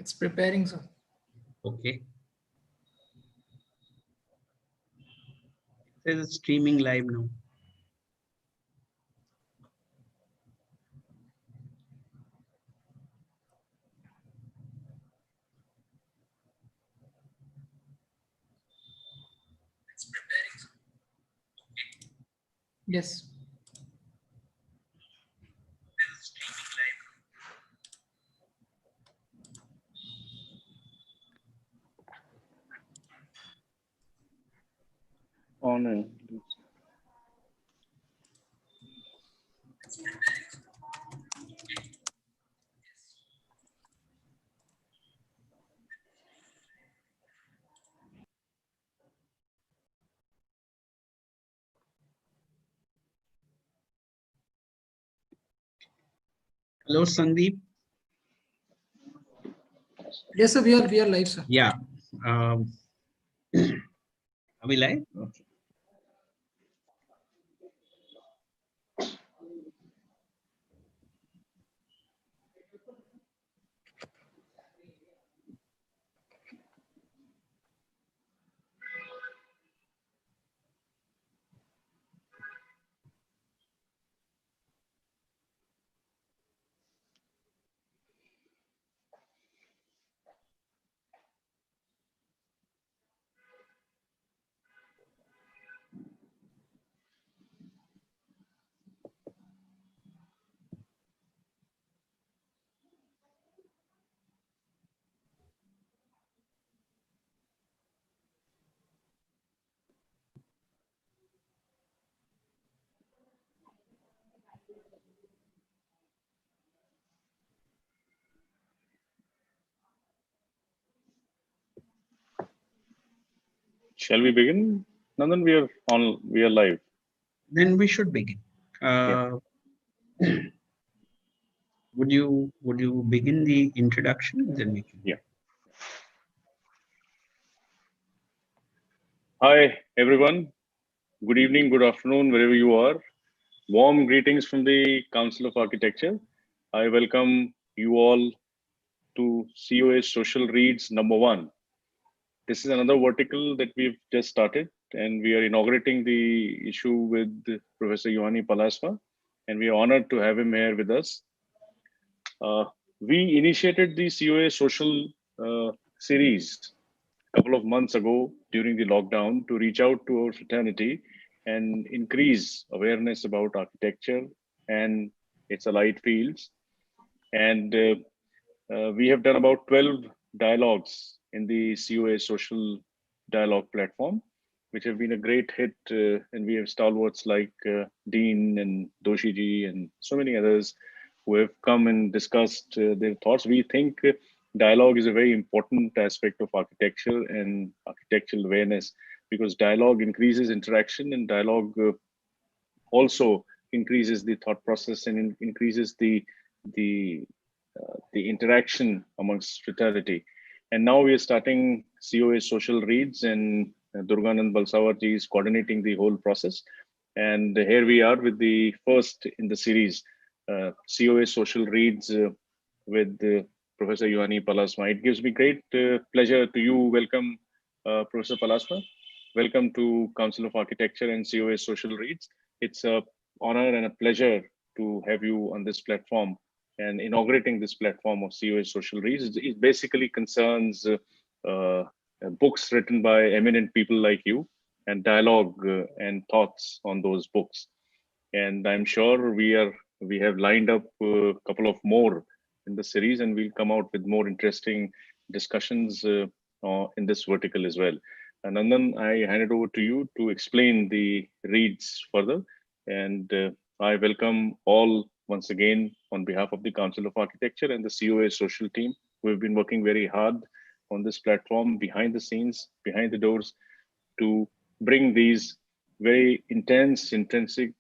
It's preparing, sir. Okay. It says streaming live now. It's preparing, sir. Yes. On. Hello, Sandeep. Yes, sir. We are live, sir. Yeah. Are we live? Okay. Shall we begin? Nandan, we are on. We are live. Then we should begin. Would you begin the introduction? Then we can. Yeah. Hi, everyone. Good evening, good afternoon, wherever you are. Warm greetings from the Council of Architecture. I welcome you all to COA Social Reads #1. This is another vertical that we've just started, and we are inaugurating the issue with Professor Juhani Pallasmaa, and we are honored to have him here with us. We initiated the COA Social series a couple of months ago during the lockdown to reach out to our fraternity and increase awareness about architecture and its allied fields. And we have done about 12 dialogues in the COA Social Dialogue platform, which have been a great hit. And we have stalwarts like Dean and Doshiji and so many others who have come and discussed their thoughts. We think dialogue is a very important aspect of architecture and architectural awareness, because dialogue increases interaction, and dialogue also increases the thought process and increases the interaction amongst fraternity. And now we are starting COA Social Reads, and Dogon and Balsawarji is coordinating the whole process. And here we are with the first in the series, COA Social Reads with Professor Juhani Pallasmaa. It gives me great pleasure to you. Welcome, Professor Pallasmaa. Welcome to Council of Architecture and COA Social Reads. It's an honor and a pleasure to have you on this platform and inaugurating this platform of COA Social Reads. It basically concerns books written by eminent people like you, and dialogue and thoughts on those books. And I'm sure we have lined up a couple of more in the series, and we'll come out with more interesting discussions in this vertical as well. And Nandan, I hand it over to you to explain the reads further. And I welcome all once again on behalf of the Council of Architecture and the COA social team. We've been working very hard on this platform behind the scenes, behind the doors, to bring these very intense, intrinsic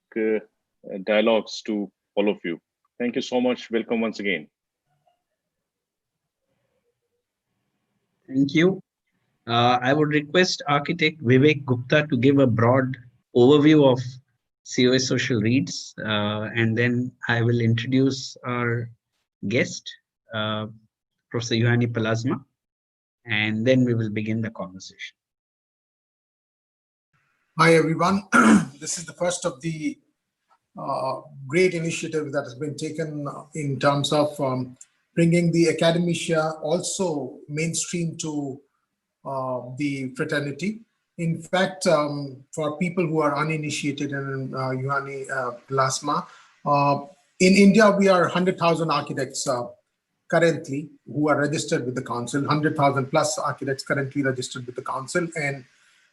dialogues to all of you. Thank you so much. Welcome once again. Thank you. I would request architect Vivek Gupta to give a broad overview of COA Social Reads, and then I will introduce our guest. Professor Juhani Pallasmaa, and then we will begin the conversation. Hi, everyone. This is the first of the great initiative that has been taken in terms of bringing the academia also mainstream to the fraternity. In fact, for people who are uninitiated in Juhani Pallasmaa, in India, we are 100,000 architects currently who are registered with the council, 100,000 plus architects currently registered with the council. And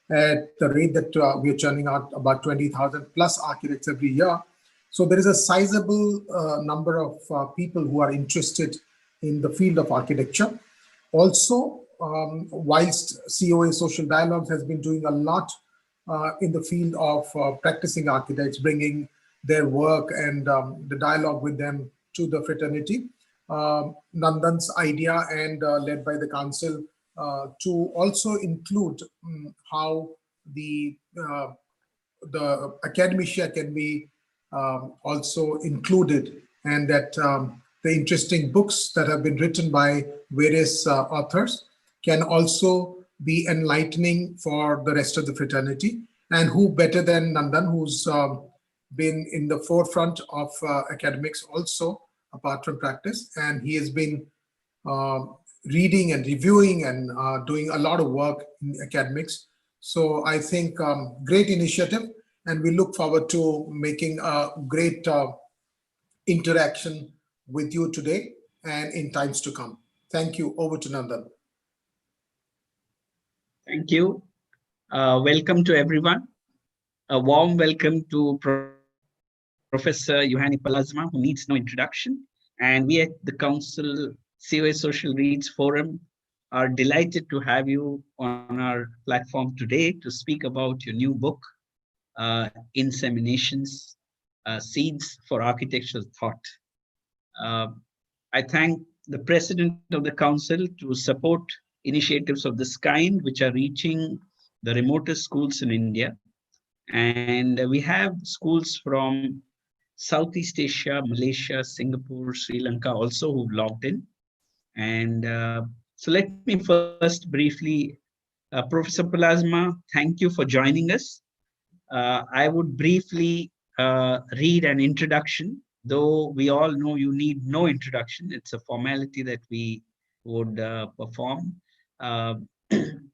at the rate that we are churning out about 20,000 plus architects every year. So there is a sizable number of people who are interested in the field of architecture. Also, whilst COA Social Dialogues has been doing a lot in the field of practicing architects, bringing their work and the dialogue with them to the fraternity, Nandan's idea and led by the council to also include how the academia can be also included, and that the interesting books that have been written by various authors can also be enlightening for the rest of the fraternity. And who better than Nandan, who's been in the forefront of academics also, apart from practice, and he has been reading and reviewing and doing a lot of work in academics. So I think great initiative, and we look forward to making a great interaction with you today and in times to come. Thank you. Over to Nandan. Thank you. Welcome to everyone. A warm welcome to Professor Juhani Pallasmaa, who needs no introduction. And we at the Council COA Social Reads Forum are delighted to have you on our platform today to speak about your new book, Inseminations, Seeds for Architectural Thought. I thank the President of the Council to support initiatives of this kind, which are reaching the remotest schools in India. And we have schools from Southeast Asia, Malaysia, Singapore, Sri Lanka also who've logged in. And so let me first briefly, Professor Pallasmaa, thank you for joining us. I would briefly read an introduction, though we all know you need no introduction. It's a formality that we would perform.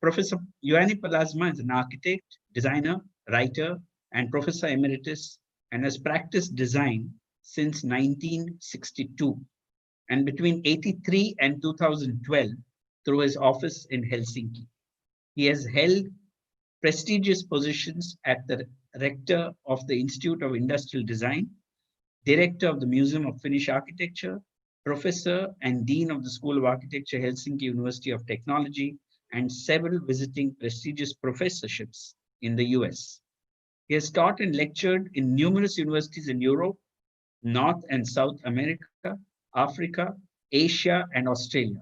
Professor Juhani Pallasmaa is an architect, designer, writer, and professor emeritus, and has practiced design since 1962, and between 83 and 2012 through his office in Helsinki. He has held prestigious positions at the rector of the Institute of Industrial Design, director of the Museum of Finnish Architecture, professor and dean of the School of Architecture, Helsinki University of Technology, and several visiting prestigious professorships in the US. He has taught and lectured in numerous universities in Europe, North and South America, Africa, Asia, and Australia.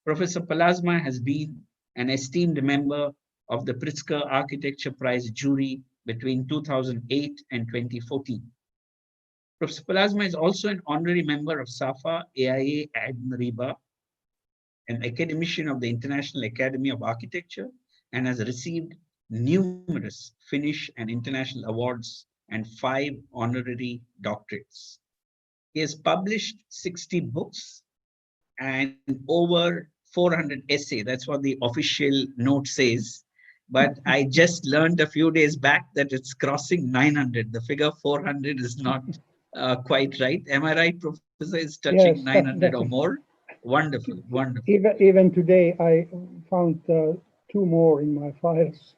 Professor Pallasmaa has been an esteemed member of the Pritzker Architecture Prize jury between 2008 and 2014. Professor Pallasmaa is also an honorary member of SAFA AIA Admiriba, an academician of the International Academy of Architecture, and has received numerous Finnish and international awards and 5 honorary doctorates. He has published 60 books and over 400 essays. That's what the official note says. But I just learned a few days back that it's crossing 900. The figure 400 is not quite right. Am I right, Professor? It's touching 900 or more. Wonderful, wonderful. Even today, I found 2 more in my files.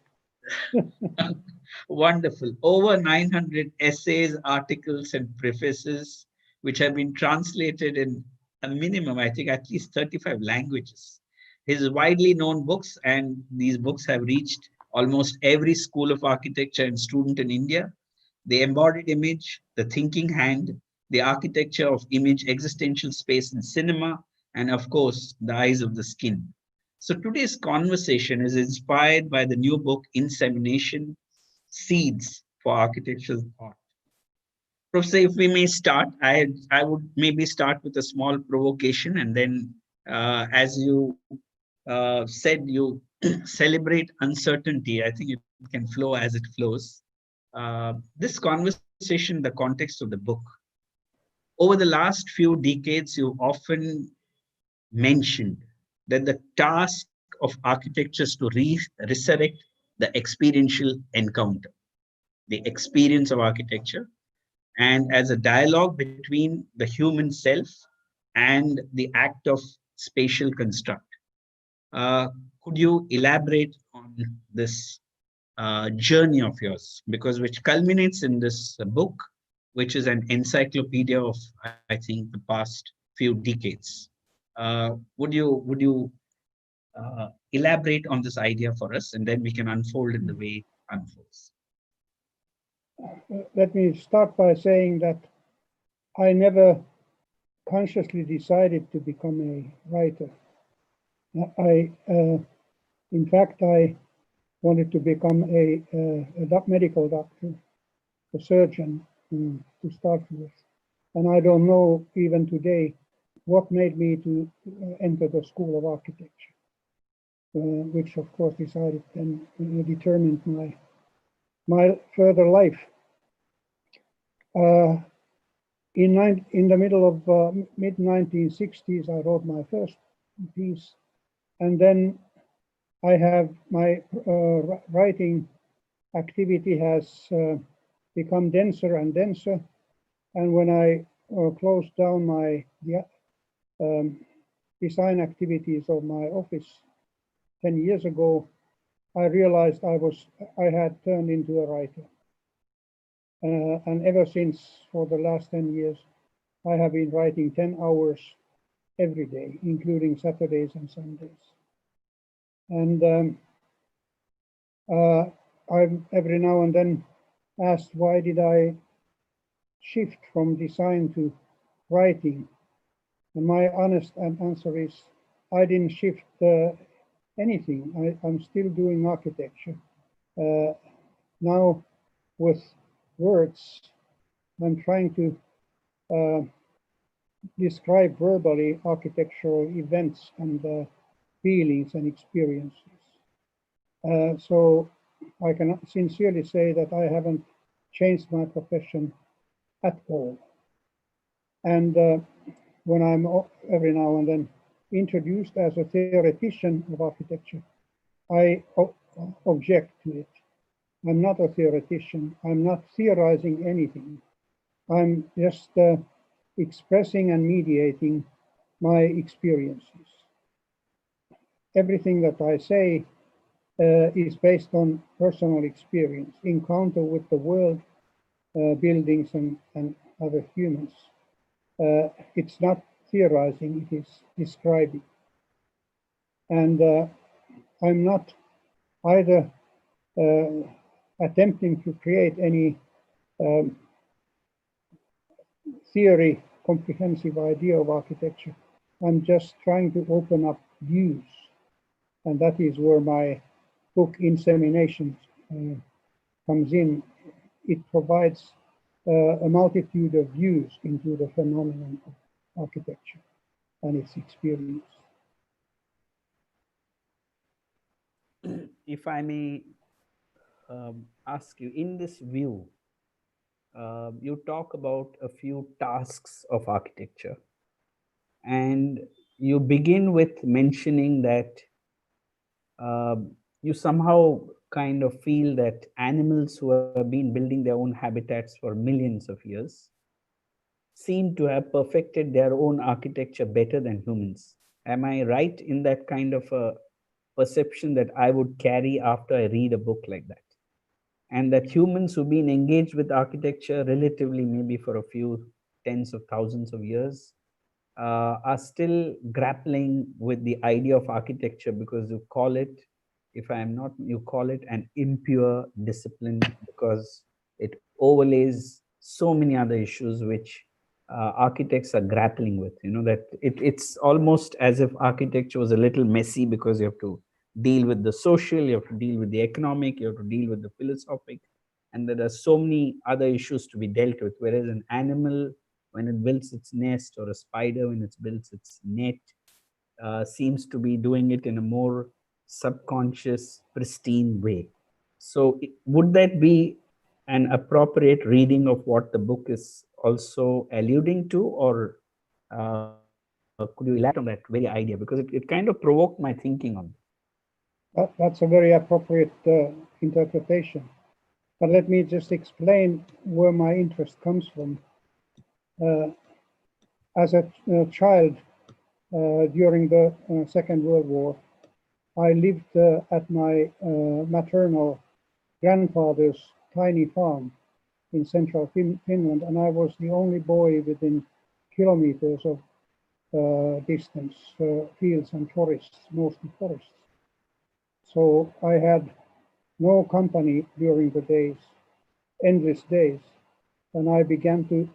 Wonderful. Over 900 essays, articles, and prefaces, which have been translated in a minimum, I think, at least 35 languages. His widely known books, and these books have reached almost every school of architecture and student in India: The Embodied Image, The Thinking Hand, The Architecture of Image, Existential Space in Cinema, and of course, The Eyes of the Skin. So today's conversation is inspired by the new book, Insemination, Seeds for Architectural Thought. Professor, if we may start, I would maybe start with a small provocation and then As you said, you celebrate uncertainty. I think it can flow as it flows. This conversation, the context of the book, over the last few decades, you often mentioned that the task of architecture is to resurrect the experiential encounter, the experience of architecture, and as a dialogue between the human self and the act of spatial construct. Uh, could you elaborate on this journey of yours, because which culminates in this book, which is an encyclopedia of, I think, the past few decades. Would you elaborate on this idea for us, and then we can unfold in the way it unfolds? Let me start by saying that I never consciously decided to become a writer. In fact, I wanted to become a medical doctor, a surgeon to start with. And I don't know even today what made me to enter the School of Architecture, which of course decided and determined my further life. In the middle of mid-1960s, I wrote my first piece, and then I have my writing activity has become denser and denser. And when I closed down my design activities of my office 10 years ago, I realized I had turned into a writer. And ever since, for the last 10 years, I have been writing 10 hours every day, including Saturdays and Sundays. And I'm every now and then asked, why did I shift from design to writing? And my honest answer is, I didn't shift anything. I'm still doing architecture. Now with words, I'm trying to describe verbally architectural events and feelings and experiences. So I can sincerely say that I haven't changed my profession at all. And when I'm every now and then introduced as a theoretician of architecture, I object to it. I'm not a theoretician. I'm not theorizing anything. I'm just expressing and mediating my experiences. Everything that I say is based on personal experience, encounter with the world, buildings and other humans. It's not theorizing, it is describing. And I'm not either attempting to create any theory, comprehensive idea of architecture. I'm just trying to open up views. And that is where my book Inseminations comes in. It provides a multitude of views into the phenomenon of architecture and its experience. If I may ask you, in this view, you talk about a few tasks of architecture, and you begin with mentioning that you somehow kind of feel that animals who have been building their own habitats for millions of years seem to have perfected their own architecture better than humans. Am I right in that kind of a perception that I would carry after I read a book like that? And that humans who've been engaged with architecture relatively maybe for a few tens of thousands of years are still grappling with the idea of architecture, because you call it, if I am not, you call it an impure discipline, because it overlays so many other issues which architects are grappling with. You know, that it's almost as if architecture was a little messy, because you have to deal with the social, you have to deal with the economic, you have to deal with the philosophic, and there are so many other issues to be dealt with. Whereas an animal, when it builds its nest, or a spider when it builds its net, seems to be doing it in a more subconscious, pristine way. So would that be an appropriate reading of what the book is also alluding to, or could you elaborate on that very idea? Because it kind of provoked my thinking on it. That's a very appropriate interpretation. But let me just explain where my interest comes from. As a child, during the Second World War, I lived at my maternal grandfather's tiny farm in central Finland, and I was the only boy within kilometers of distance, fields and forests, mostly forests. So I had no company during the days, endless days, and I began to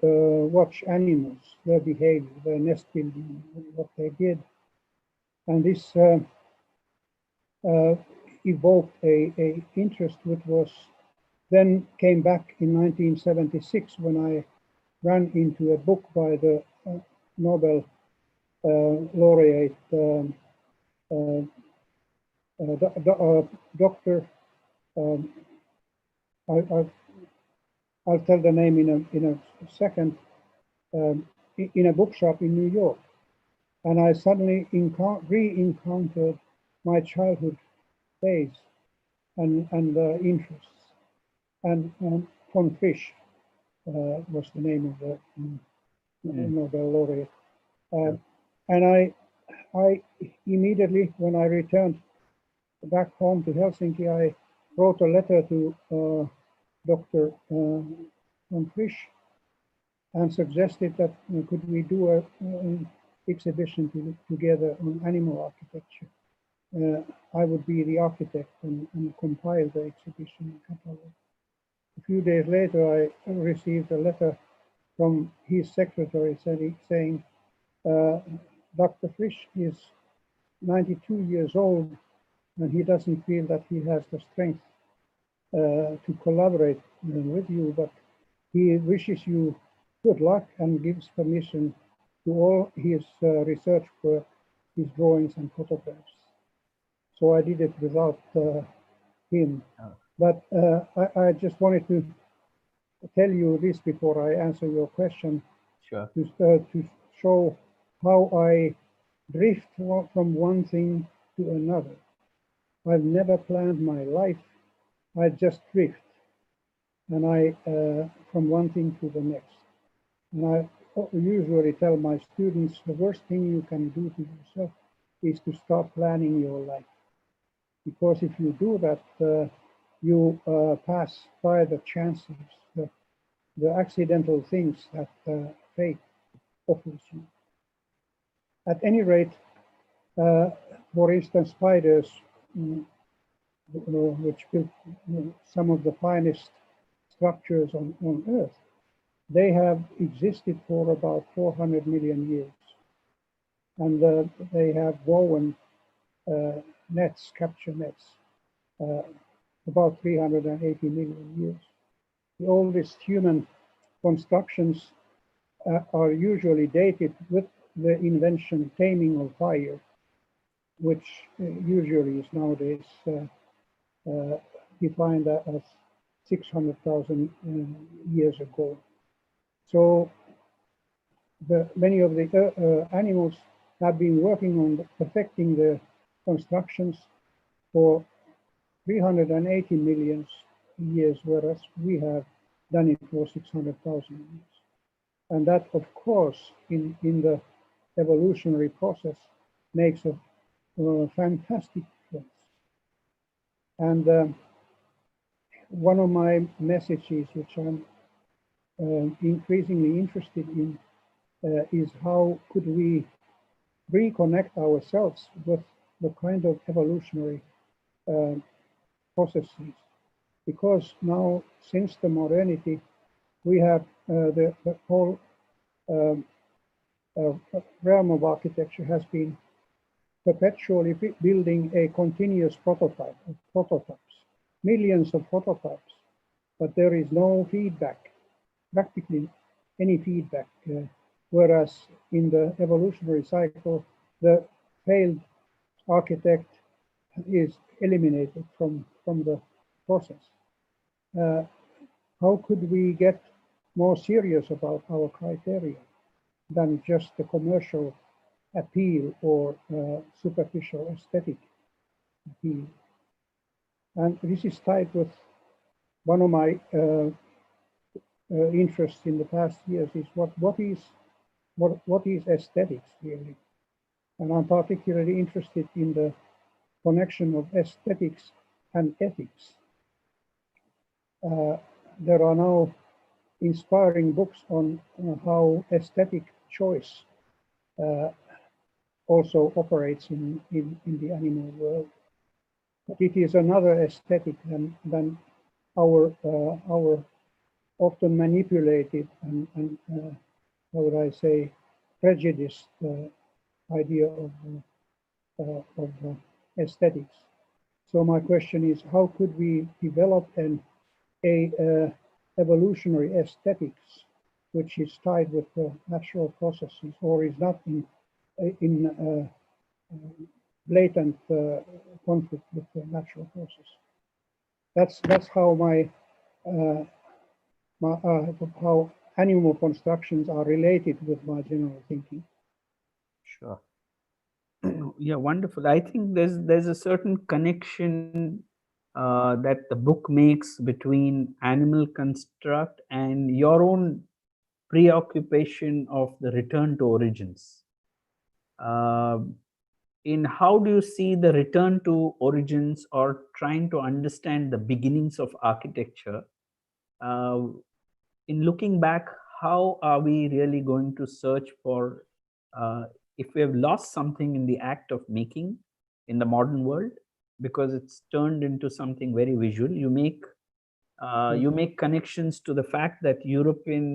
watch animals, their behavior, their nest building, what they did. And this evoked a interest which was then came back in 1976 when I ran into a book by the Nobel laureate Dr. I'll tell the name in a second, in a bookshop in New York. And I suddenly re-encountered my childhood days and interests. And von Frisch was the name of the Nobel laureate. And I immediately, when I returned back home to Helsinki, I wrote a letter to Dr. von Frisch and suggested that could we do an exhibition together on animal architecture. I would be the architect and compile the exhibition catalog. A few days later, I received a letter from his secretary saying, Dr. Frisch is 92 years old and he doesn't feel that he has the strength to collaborate with you, but he wishes you good luck and gives permission to all his research work, his drawings and photographs. So I did it without him. But I just wanted to tell you this before I answer your question. Sure. To show how I drift from one thing to another. I've never planned my life. I just drift, and I from one thing to the next. And I usually tell my students the worst thing you can do to yourself is to start planning your life, because if you do that, you pass by the chances, the accidental things that fate offers you. At any rate, for instance, spiders, which build some of the finest structures on Earth, they have existed for about 400 million years. And they have woven nets, capture nets, about 380 million years. The oldest human constructions are usually dated with the invention, taming of fire, which usually is nowadays defined as 600,000 years ago. So many of the animals have been working on perfecting the constructions for 380 million years, whereas we have done it for 600,000 years. And that, of course, in the evolutionary process makes a fantastic difference. And one of my messages, which I'm increasingly interested in, is how could we reconnect ourselves with the kind of evolutionary processes. Because now, since the modernity, we have the whole realm of architecture has been perpetually building a continuous prototype of prototypes, millions of prototypes, but there is no feedback, practically any feedback, whereas in the evolutionary cycle, the failed architect is eliminated from the process. How could we get more serious about our criteria than just the commercial appeal or superficial aesthetic appeal? And this is tied with one of my interests in the past years is what is aesthetics really? And I'm particularly interested in the connection of aesthetics and ethics. There are now inspiring books on how aesthetic choice also operates in the animal world. But it is another aesthetic than our often manipulated and how would I say, prejudiced idea of aesthetics. So my question is, how could we develop a evolutionary aesthetics which is tied with the natural processes or is not in blatant conflict with the natural process? That's how how animal constructions are related with my general thinking. Sure. Yeah, wonderful. I think there's a certain connection that the book makes between animal construct and your own preoccupation of the return to origins. In how do you see the return to origins or trying to understand the beginnings of architecture? In looking back, how are we really going to search for if we have lost something in the act of making in the modern world, because it's turned into something very visual? You make connections to the fact that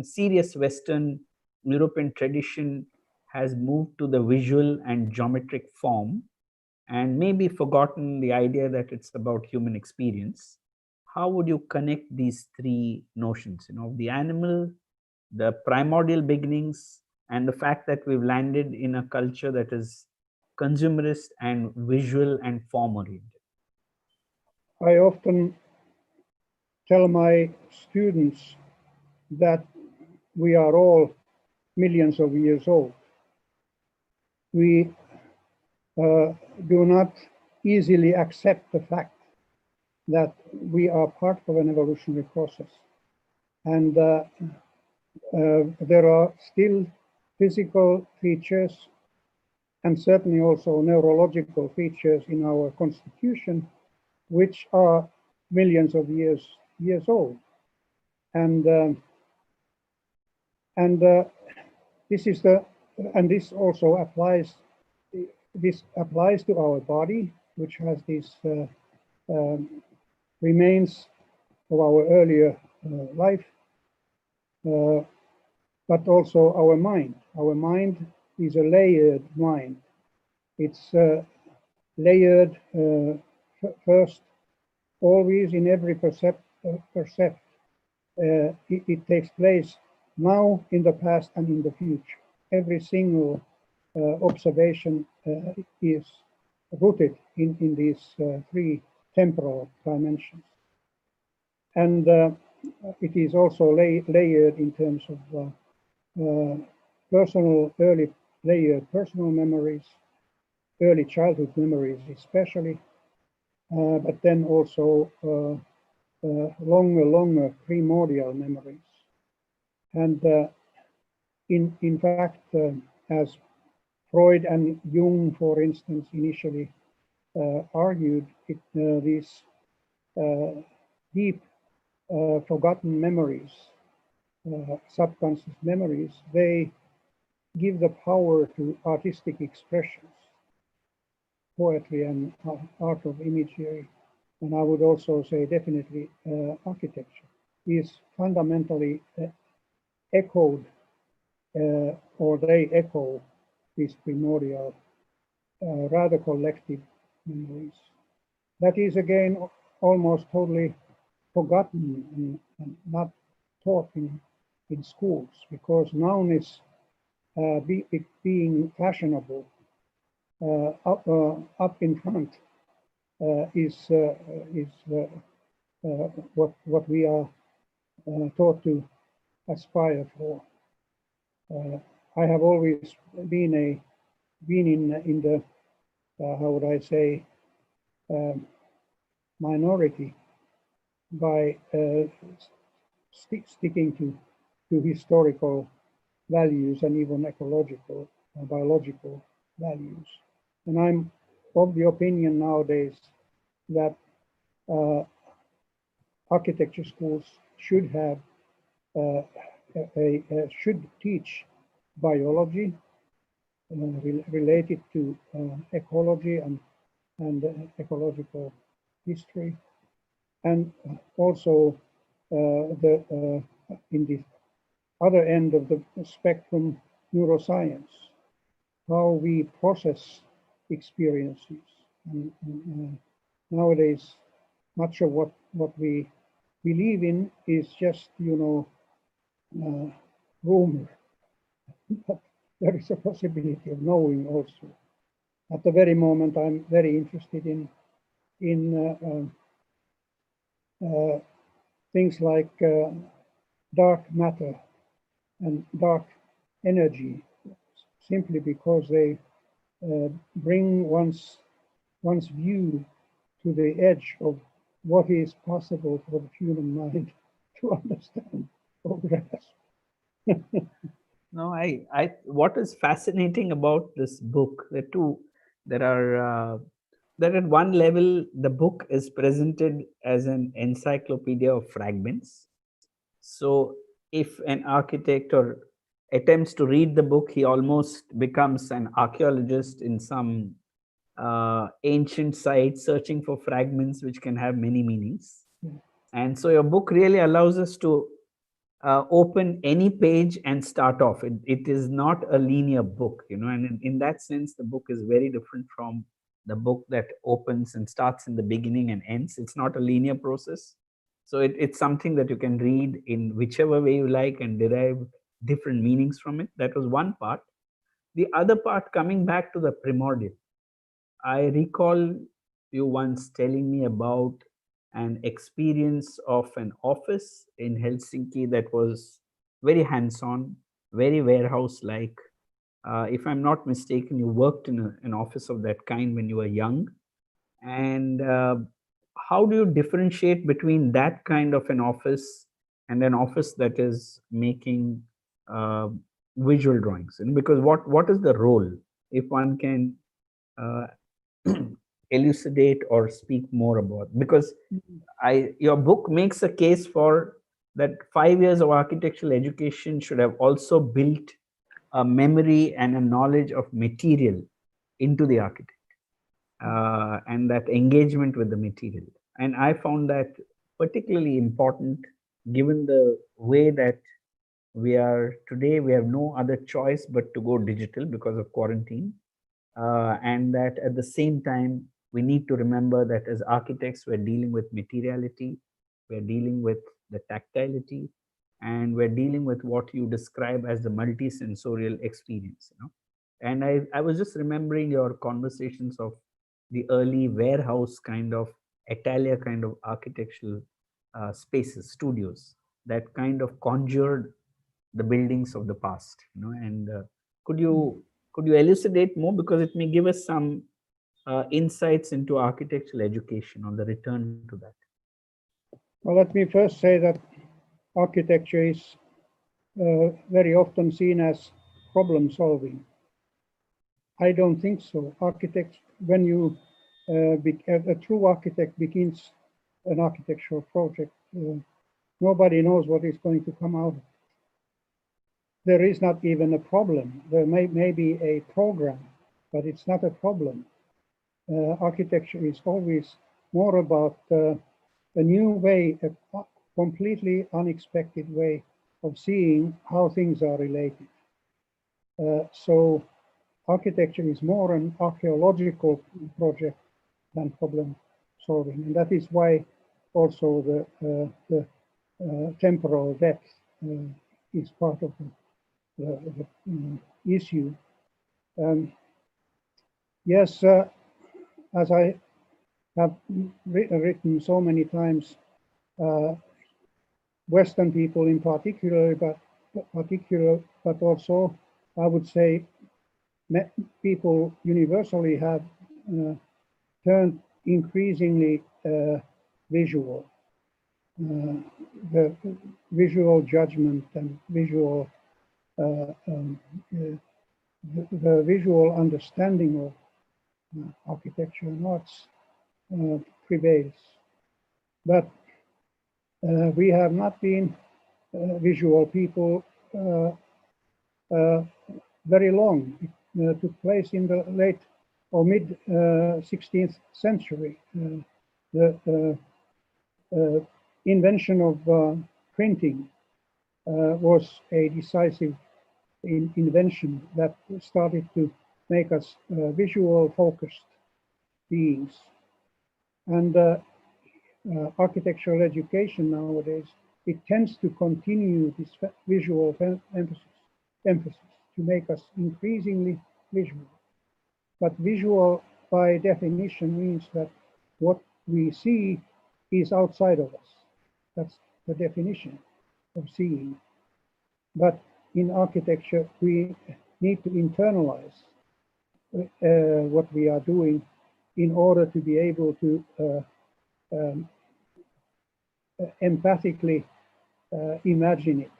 serious Western European tradition has moved to the visual and geometric form and maybe forgotten the idea that it's about human experience. How would you connect these three notions, the animal, the primordial beginnings, and the fact that we've landed in a culture that is consumerist and visual and form oriented? I often tell my students that we are all millions of years old. We do not easily accept the fact that we are part of an evolutionary process. And there are still physical features and certainly also neurological features in our constitution, which are millions of years old. And this also applies. This applies to our body, which has these remains of our earlier life, but also our mind. Our mind is a layered mind. It's layered first, always in every percept. It takes place now, in the past, and in the future. Every single observation is rooted in these three temporal dimensions. And it is also layered in terms of early layered personal memories, early childhood memories especially, but then also longer primordial memories. And in fact, as Freud and Jung, for instance, initially argued, these deep forgotten memories, subconscious memories, they give the power to artistic expressions, poetry and art of imagery. And I would also say definitely architecture is fundamentally echoed, or they echo these primordial, rather collective memories. That is again almost totally forgotten and not taught in schools, because noun is being fashionable up in front is what we are taught to aspire for. I have always been in the how would I say minority by sticking to historical values and even ecological biological values. And I'm of the opinion nowadays that architecture schools should have should teach biology related to ecology and ecological history, and also in the other end of the spectrum, neuroscience, how we process experiences. And nowadays, much of what we believe in is just, rumor. But there is a possibility of knowing also. At the very moment, I'm very interested in things like dark matter and dark energy, simply because they bring one's view to the edge of what is possible for the human mind to understand or grasp. No, what is fascinating about this book, that at one level, the book is presented as an encyclopedia of fragments. So if an architect or attempts to read the book, he almost becomes an archaeologist in some ancient site searching for fragments which can have many meanings. And so your book really allows us to open any page and start off. It is not a linear book, and in that sense, the book is very different from the book that opens and starts in the beginning and ends. It's not a linear process. So it's something that you can read in whichever way you like and derive different meanings from it. That was one part. The other part, coming back to the primordial, I recall you once telling me about an experience of an office in Helsinki that was very hands-on, very warehouse-like. If I'm not mistaken, you worked in an office of that kind when you were young. And how do you differentiate between that kind of an office and an office that is making visual drawings? And because what is the role, if one can elucidate or speak more about, because your book makes a case for that 5 years of architectural education should have also built a memory and a knowledge of material into the architect, and that engagement with the material. And I found that particularly important, given the way that we are today. We have no other choice but to go digital because of quarantine. And that at the same time, we need to remember that as architects, we're dealing with materiality, we're dealing with the tactility, and we're dealing with what you describe as the multisensorial experience. And I was just remembering your conversations of the early warehouse kind of, atelier kind of architectural spaces, studios, that kind of conjured the buildings of the past. And could you elucidate more, because it may give us some insights into architectural education on the return to that? Well, let me first say that architecture is very often seen as problem solving. I don't think so. Architects, when a true architect begins an architectural project, nobody knows what is going to come out of it. There is not even a problem. There may be a program, but it's not a problem. Architecture is always more about a new way, a completely unexpected way of seeing how things are related. So architecture is more an archaeological project than problem solving. And that is why also the temporal depth is part of the issue. Yes, as I have written so many times, Western people in particular, but also I would say people universally have turned increasingly visual. The visual judgment and visual the visual understanding of architecture and arts prevails. But we have not been visual people very long. It took place in the late or mid 16th century. The invention of printing was a decisive invention that started to make us visual focused beings. And architectural education nowadays, it tends to continue this visual emphasis to make us increasingly visual. But visual by definition means that what we see is outside of us. That's the definition of seeing. But in architecture, we need to internalize what we are doing in order to be able to empathically imagine it.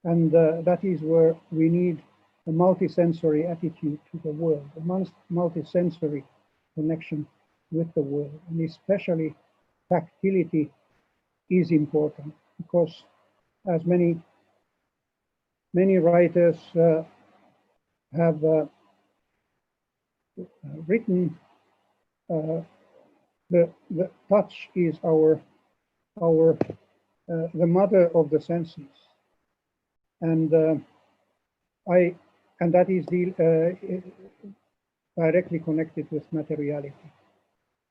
And that is where we need a multisensory attitude to the world, a multisensory connection with the world, and especially tactility is important because, as many writers have written, the touch is the mother of the senses, and that is directly connected with materiality.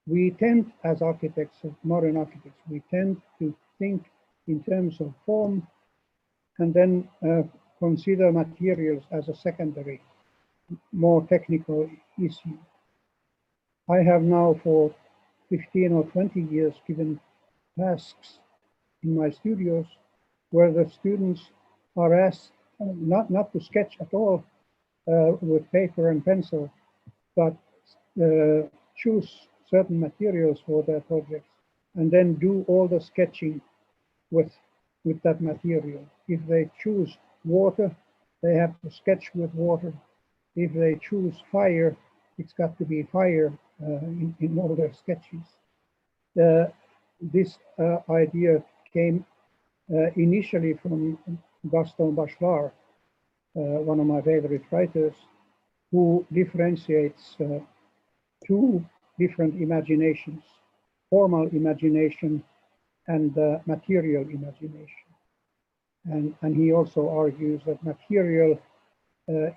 We tend, as architects, modern architects, we tend to think in terms of form and then consider materials as a secondary, more technical issue. I have now for 15 or 20 years given tasks in my studios where the students are asked not to sketch at all with paper and pencil, but choose certain materials for their projects and then do all the sketching with that material. If they choose water, they have to sketch with water. If they choose fire, it's got to be fire in all their sketches. This idea came initially from Gaston Bachelard, one of my favorite writers, who differentiates two different imaginations, formal imagination and material imagination. And he also argues that material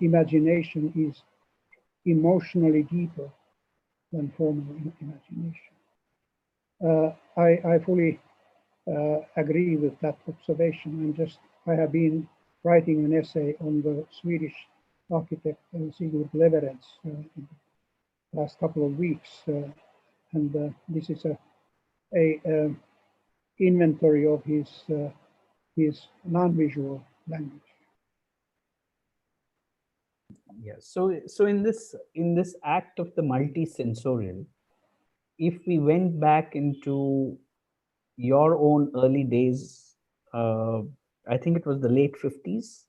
imagination is emotionally deeper than formal imagination. I fully agree with that observation. I have been writing an essay on the Swedish architect Sigurd Leverentz in the last couple of weeks, and this is a inventory of his non-visual language. Yeah. So in this act of the multi-sensorial, if we went back into your own early days, I think it was the late 50s,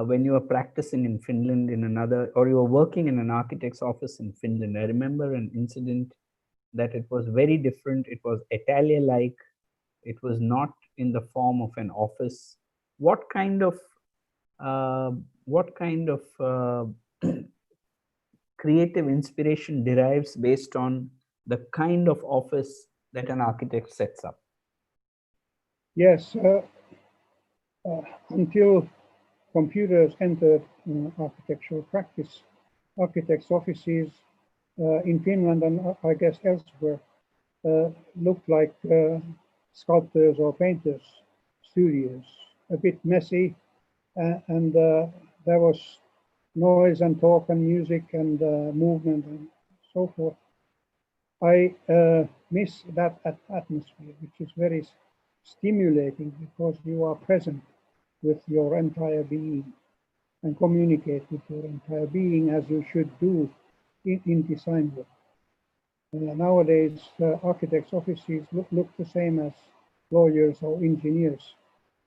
when you were practicing in Finland or you were working in an architect's office in Finland. I remember an incident that it was very different. It was atelier-like. It was not in the form of an office. What kind of creative inspiration derives based on the kind of office that an architect sets up? Yes, until computers entered architectural practice, architects' offices in Finland and I guess elsewhere looked like sculptors or painters' studios, a bit messy, and there was noise and talk and music and movement and so forth. I miss that atmosphere, which is very stimulating because you are present with your entire being and communicate with your entire being as you should do in design work. Nowadays, architects' offices look the same as lawyers or engineers'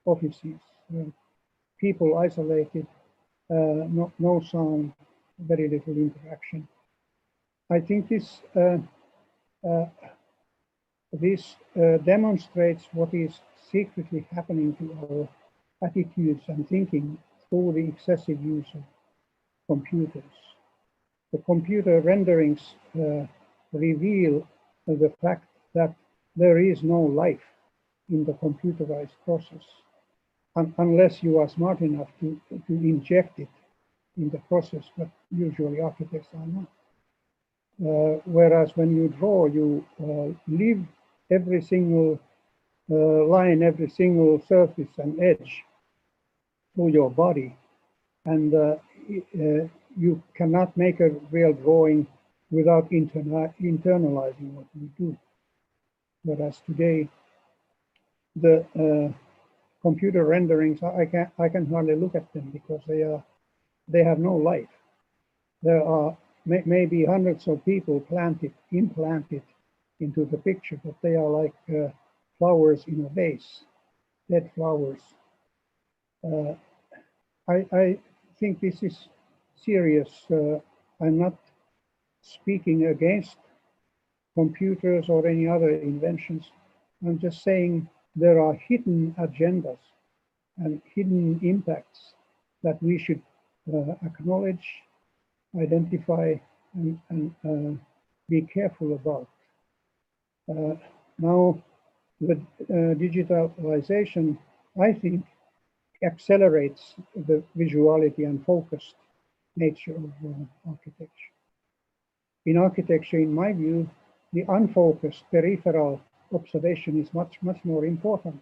offices. People isolated, no sound, very little interaction. I think this demonstrates what is secretly happening to our attitudes and thinking through the excessive use of computers. The computer renderings reveal the fact that there is no life in the computerized process unless you are smart enough to inject it in the process, but usually architects are not. Whereas when you draw, you live every single line, every single surface and edge through your body. And you cannot make a real drawing without internalizing what you do. Whereas today, the computer renderings, I can hardly look at them because they have no life. There are maybe hundreds of people implanted into the picture, but they are like flowers in a vase, dead flowers. I think this is serious. I'm not speaking against computers or any other inventions. I'm just saying there are hidden agendas and hidden impacts that we should acknowledge, identify, and be careful about. Now, the digitalization, I think, accelerates the visuality and focused nature of architecture. In architecture, in my view, the unfocused peripheral observation is much more important,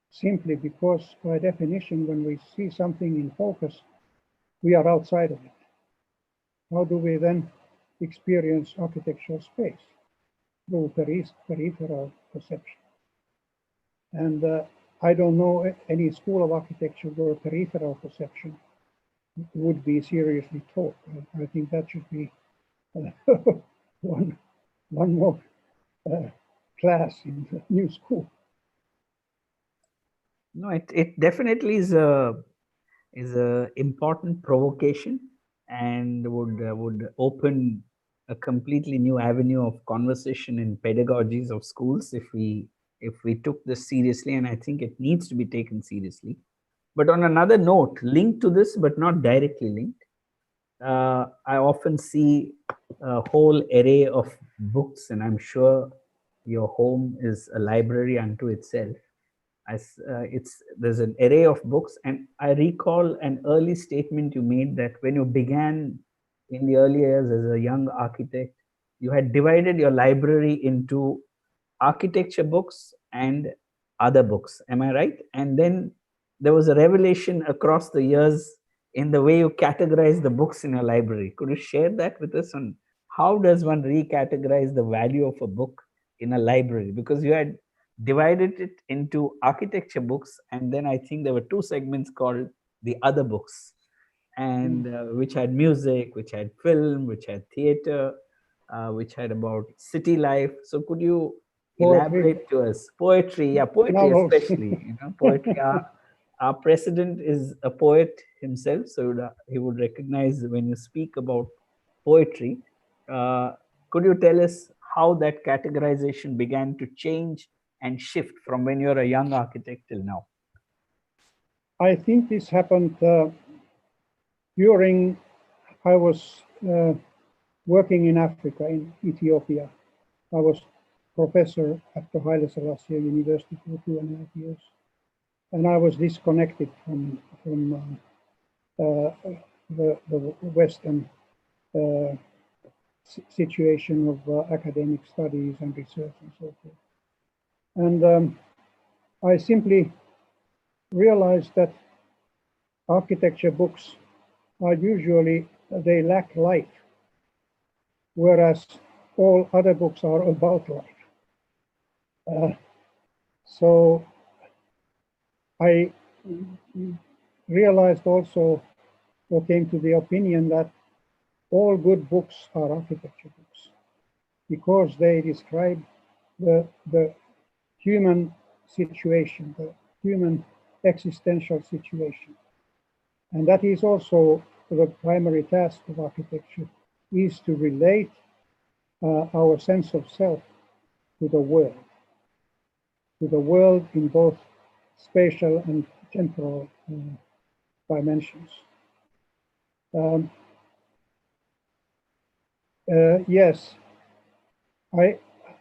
simply because by definition, when we see something in focus, we are outside of it. How do we then experience architectural space? Through peripheral perception. And I don't know any school of architecture where peripheral perception would be seriously taught. I think that should be one more class in the new school. No, it definitely is a important provocation and would open a completely new avenue of conversation in pedagogies of schools if we took this seriously, and I think it needs to be taken seriously. But on another note, linked to this but not directly linked, I often see a whole array of books, and I'm sure your home is a library unto itself. There's an array of books, and I recall an early statement you made that when you began in the early years as a young architect, you had divided your library into architecture books and other books. Am I right? And then there was a revelation across the years in the way you categorize the books in your library. Could you share that with us on how does one recategorize the value of a book in a library? Because you had divided it into architecture books, and then I think there were two segments called the other books, and which had music, which had film, which had theater, which had about city life. So could you elaborate to us? Poetry, yeah, poetry especially, poetry. Our president is a poet himself, so he would recognize when you speak about poetry. Could you tell us how that categorization began to change and shift from when you're a young architect till now? I think this happened during, I was working in Africa, in Ethiopia. I was professor at the Haile Selassie University for 2.5 years. And I was disconnected from the Western situation of academic studies and research and so forth. And I simply realized that architecture books are usually, they lack life, whereas all other books are about life. So I realized also, or came to the opinion, that all good books are architecture books because they describe the human situation, the human existential situation. And that is also the primary task of architecture, is to relate our sense of self to the world in both spatial and temporal dimensions. Yes, I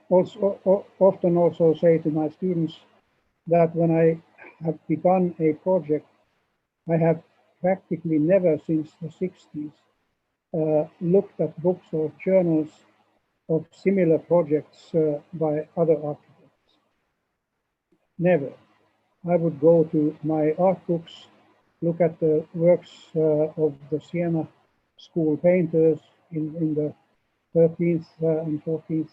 often also say to my students that when I have begun a project, I have practically never since the 60s looked at books or journals of similar projects by other architects. Never. I would go to my art books, look at the works of the Siena school painters in the 13th and 14th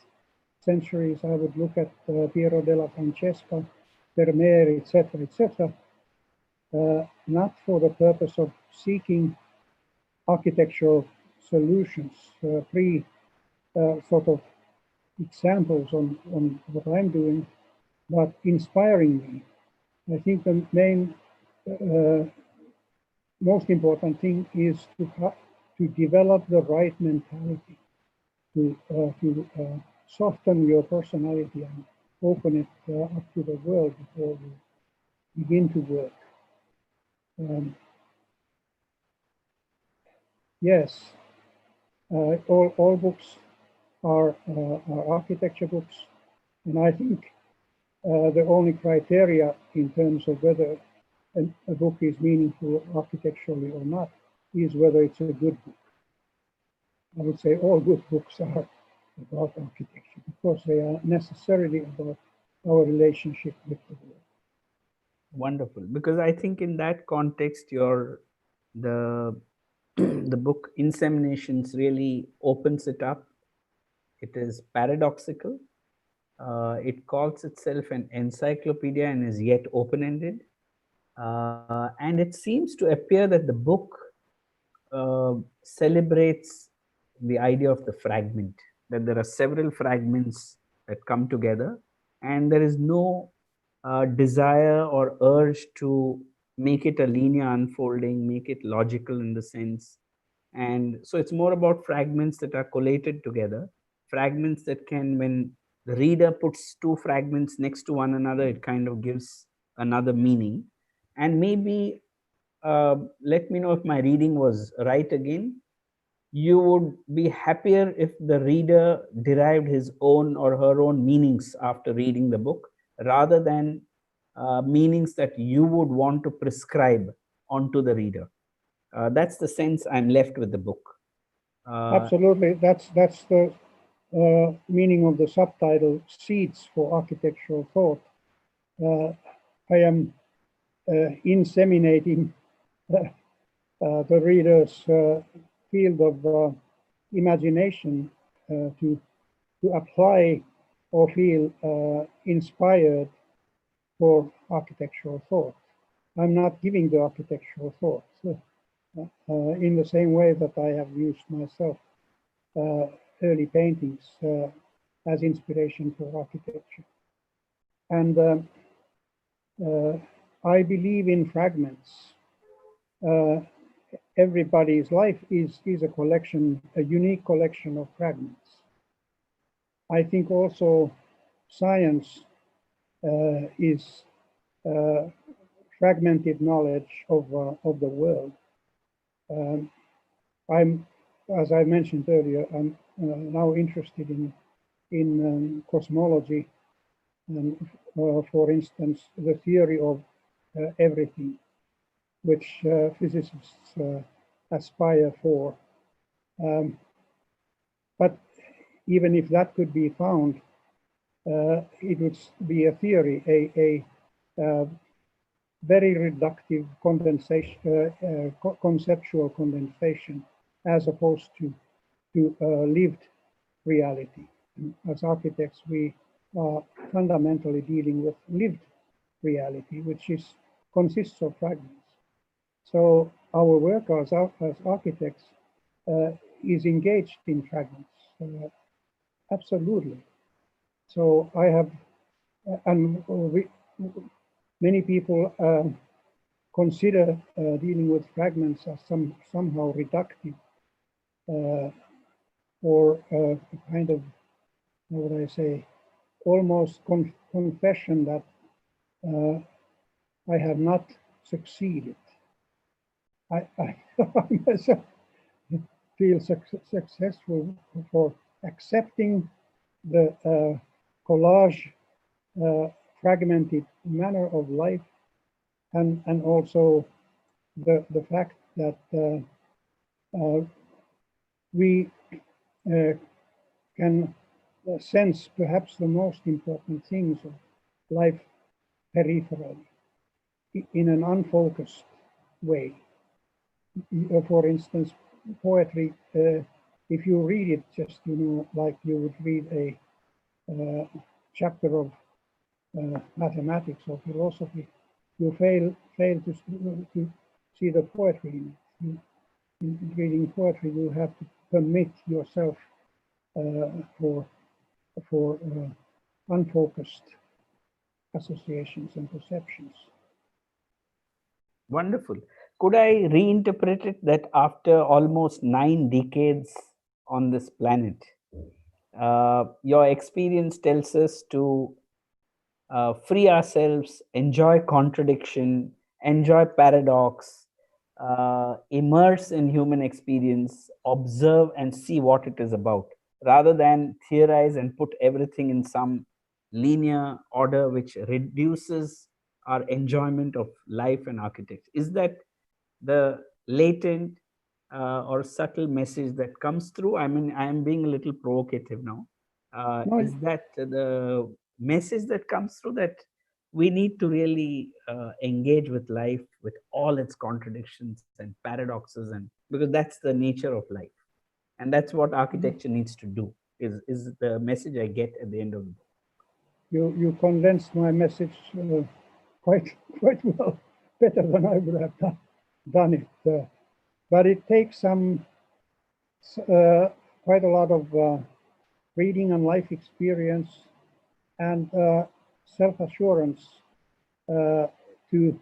centuries. I would look at Piero della Francesca, Vermeer, etc., not for the purpose of seeking architectural solutions, sort of examples on what I'm doing, but inspiring me. I think the main, most important thing is to develop the right mentality, to soften your personality and open it up to the world before you begin to work. Yes, all books are architecture books, and I think the only criteria in terms of whether a book is meaningful architecturally or not is whether it's a good book. I would say all good books are about architecture because they are necessarily about our relationship with the world. Wonderful, because I think in that context, the book Inseminations really opens it up. It is paradoxical. It calls itself an encyclopedia and is yet open-ended. And it seems to appear that the book celebrates the idea of the fragment, that there are several fragments that come together, and there is no desire or urge to make it a linear unfolding, make it logical in the sense. And so it's more about fragments that are collated together, fragments that can, when the reader puts two fragments next to one another, it kind of gives another meaning. And maybe let me know if my reading was right again. You would be happier if the reader derived his own or her own meanings after reading the book, rather than meanings that you would want to prescribe onto the reader. That's the sense I'm left with the book. Absolutely, that's the meaning of the subtitle, Seeds for Architectural Thought. I am inseminating the reader's field of imagination to apply or feel inspired for architectural thought. I'm not giving the architectural thought in the same way that I have used myself early paintings as inspiration for architecture. And I believe in fragments. Everybody's life is a collection, a unique collection of fragments. I think also science is fragmented knowledge of the world. As I mentioned earlier, I'm now interested in cosmology, and for instance, the theory of everything, which physicists aspire for. But even if that could be found, it would be a theory, very reductive condensation, conceptual condensation, as opposed to lived reality. And as architects, we are fundamentally dealing with lived reality, which consists of fragments. So our work as architects is engaged in fragments, absolutely. So I have, and many people consider dealing with fragments as somehow reductive, or a kind of, how would I say, almost confession that I have not succeeded. I myself feel successful for accepting the collage, fragmented manner of life, and also the fact that we can sense perhaps the most important things of life peripherally in an unfocused way. For instance, poetry, if you read it just, like you would read a chapter of mathematics or philosophy, you fail to see the poetry in it. In reading poetry, you have to permit yourself for unfocused associations and perceptions. Wonderful. Could I reinterpret it that after almost 9 decades on this planet, your experience tells us to free ourselves, enjoy contradiction, enjoy paradox, immerse in human experience, observe and see what it is about, rather than theorize and put everything in some linear order which reduces our enjoyment of life and architecture? Is that the latent or subtle message that comes through? I mean, I am being a little provocative now. No, Is that the message that comes through, that we need to really engage with life with all its contradictions and paradoxes, and because that's the nature of life, and that's what architecture needs to do, is the message I get at the end of the book. You condensed my message quite well, better than I would have done it. But it takes quite a lot of reading and life experience and self-assurance to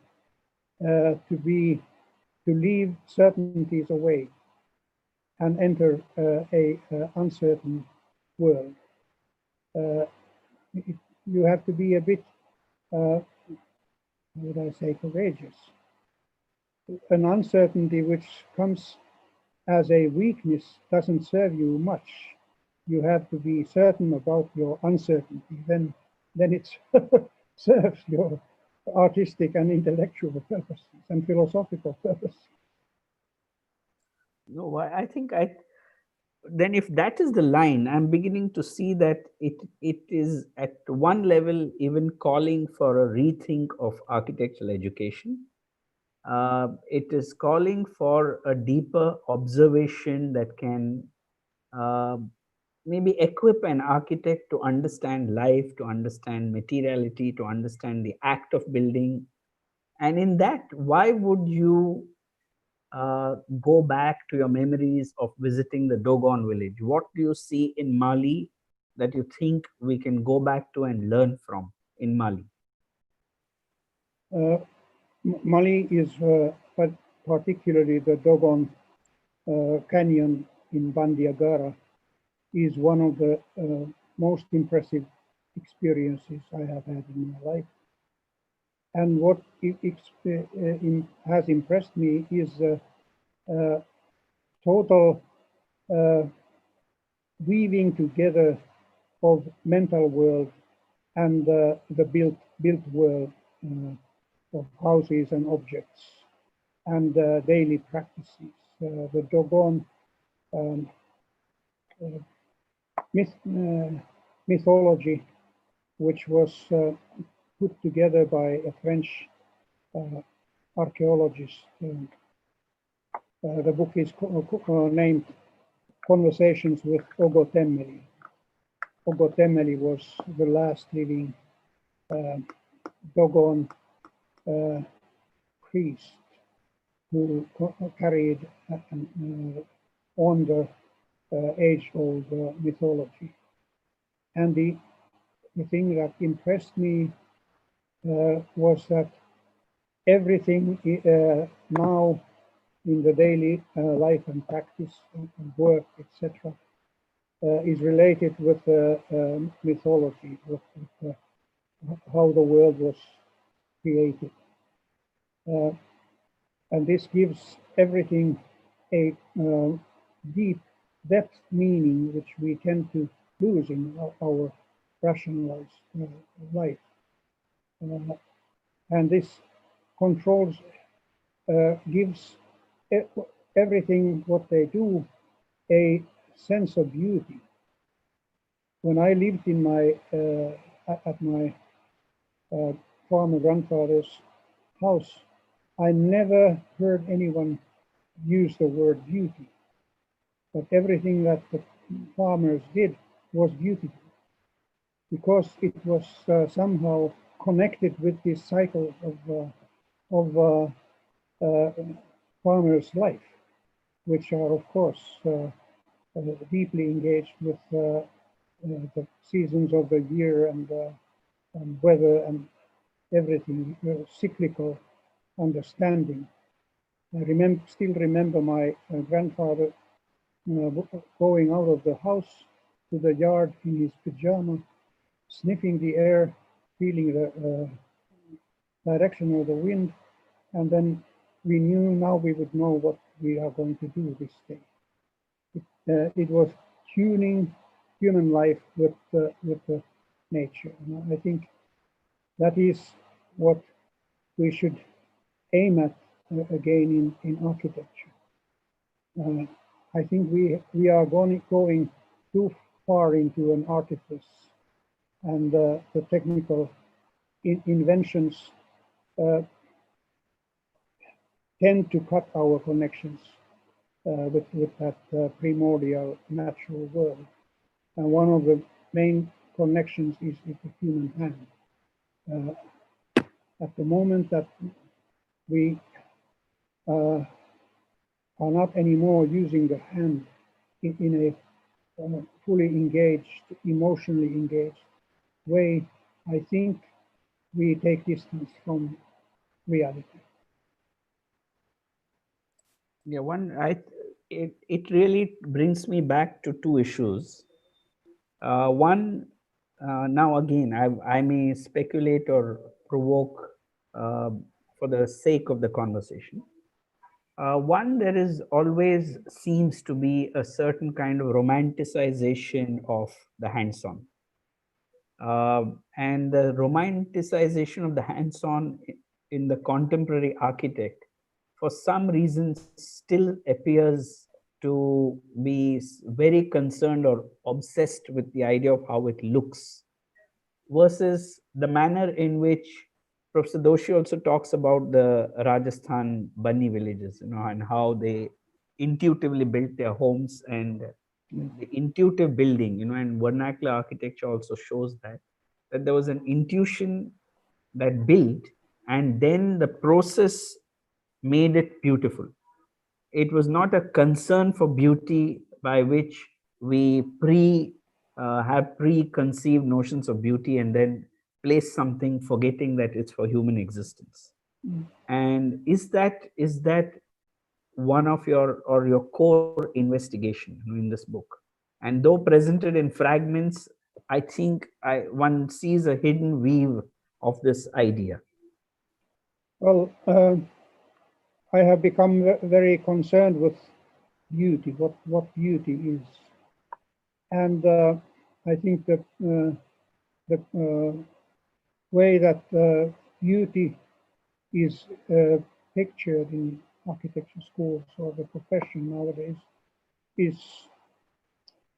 leave certainties away and enter a uncertain world. You have to be a bit, how would I say, courageous. An uncertainty which comes as a weakness doesn't serve you much. You have to be certain about your uncertainty. Then it serves your artistic and intellectual purposes and philosophical purposes. No, I think then if that is the line, I'm beginning to see that it is at one level even calling for a rethink of architectural education. It is calling for a deeper observation that can maybe equip an architect to understand life, to understand materiality, to understand the act of building. And in that, why would you go back to your memories of visiting the Dogon village? What do you see in Mali that you think we can go back to and learn from in Mali? Mali is, but particularly the Dogon Canyon in Bandiagara, is one of the most impressive experiences I have had in my life. And what has impressed me is total weaving together of mental world and the built world of houses and objects and daily practices. The Dogon mythology, which was put together by a French archaeologist. The book is named Conversations with Ogo Temmeli. Ogo Temmeli was the last living Dogon priest who carried on the age-old mythology. And the thing that impressed me was that everything now in the daily life and practice and work, etc., is related with mythology, with how the world was created. And this gives everything a deep depth meaning, which we tend to lose in our rationalized life. And this controls, gives everything what they do a sense of beauty. When I lived in my at my former grandfather's house, I never heard anyone use the word beauty, but everything that the farmers did was beautiful because it was somehow connected with this cycle of farmers' life, which are of course deeply engaged with the seasons of the year and weather and everything, cyclical understanding. I still remember my grandfather going out of the house to the yard in his pajama, sniffing the air, feeling the direction of the wind, and then we knew now we would know what we are going to do this day. It was tuning human life with the nature. And I think that is what we should aim at again in architecture. I think we are going too far into an artifice, and the technical inventions tend to cut our connections with that primordial natural world. And one of the main connections is with the human hand. At the moment that we are not anymore using the hand in a fully engaged, emotionally engaged way, I think we take distance from reality. Yeah, it really brings me back to two issues. One, now again, I may speculate or provoke for the sake of the conversation. One, there is always seems to be a certain kind of romanticization of the hands-on. And the romanticization of the hands-on in the contemporary architect, for some reason, still appears to be very concerned or obsessed with the idea of how it looks, versus the manner in which Professor Doshi also talks about the Rajasthan bunny villages, and how they intuitively built their homes, and the intuitive building, and vernacular architecture also shows that there was an intuition that built, and then the process made it beautiful. It was not a concern for beauty by which we have preconceived notions of beauty and then place something forgetting that it's for human existence. And is that one of your core investigation in this book? And though presented in fragments, I think one sees a hidden weave of this idea. Well, I have become very concerned with beauty, what beauty is. And I think that the way that beauty is pictured in architecture schools or the profession nowadays is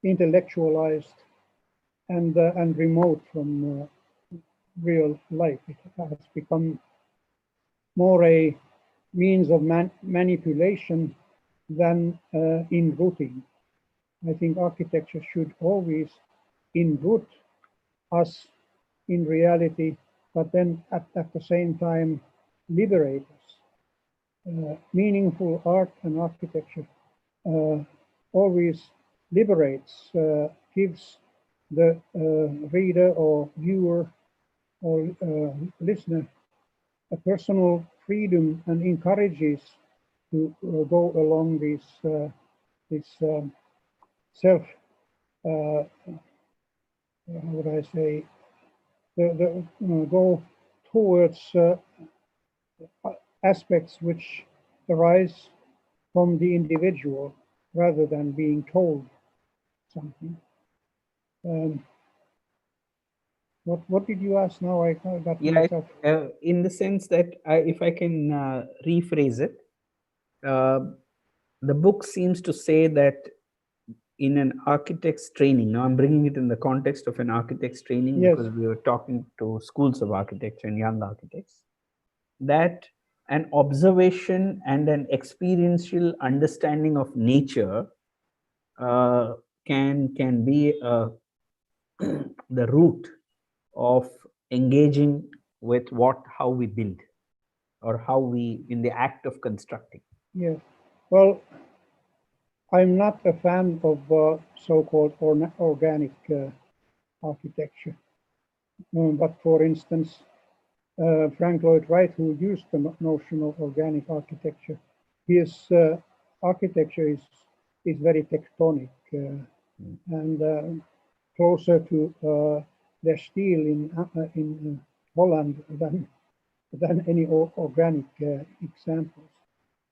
intellectualized and remote from real life. It has become more a means of manipulation than enrooting. I think architecture should always enroot us in reality, but then at the same time liberate us. Meaningful art and architecture always liberates, gives the reader or viewer or listener a personal freedom and encourages to go along this self, how would I say, go towards aspects which arise from the individual rather than being told something. What did you ask now? I got myself. In the sense that if I can rephrase it, the book seems to say that in an architect's training, now I'm bringing it in the context of an architect's training, Yes. because we were talking to schools of architecture and young architects, that an observation and an experiential understanding of nature can be the root of engaging with how we build, or how we in the act of constructing. Yes. Well, I'm not a fan of so-called organic architecture. But for instance, Frank Lloyd Wright, who used the notion of organic architecture, his architecture is very tectonic and closer to the steel in Holland than any organic examples.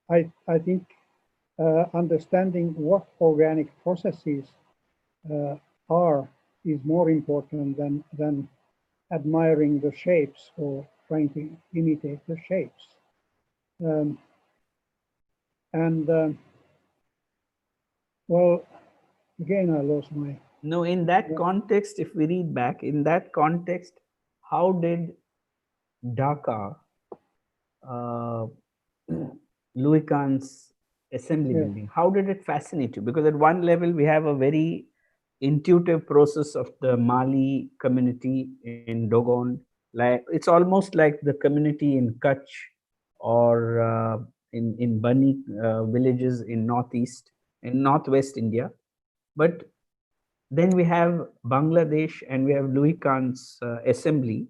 I think understanding what organic processes are is more important than admiring the shapes or trying to imitate the shapes. Well, again, I lost my... No, in that context, if we read back, in that context, how did Dhaka, Louis Kahn's assembly building, how did it fascinate you? Because at one level, we have a very intuitive process of the Mali community in Dogon. Like, it's almost like the community in Kutch or in Bani villages in northwest India. But then we have Bangladesh and we have Louis Kahn's assembly.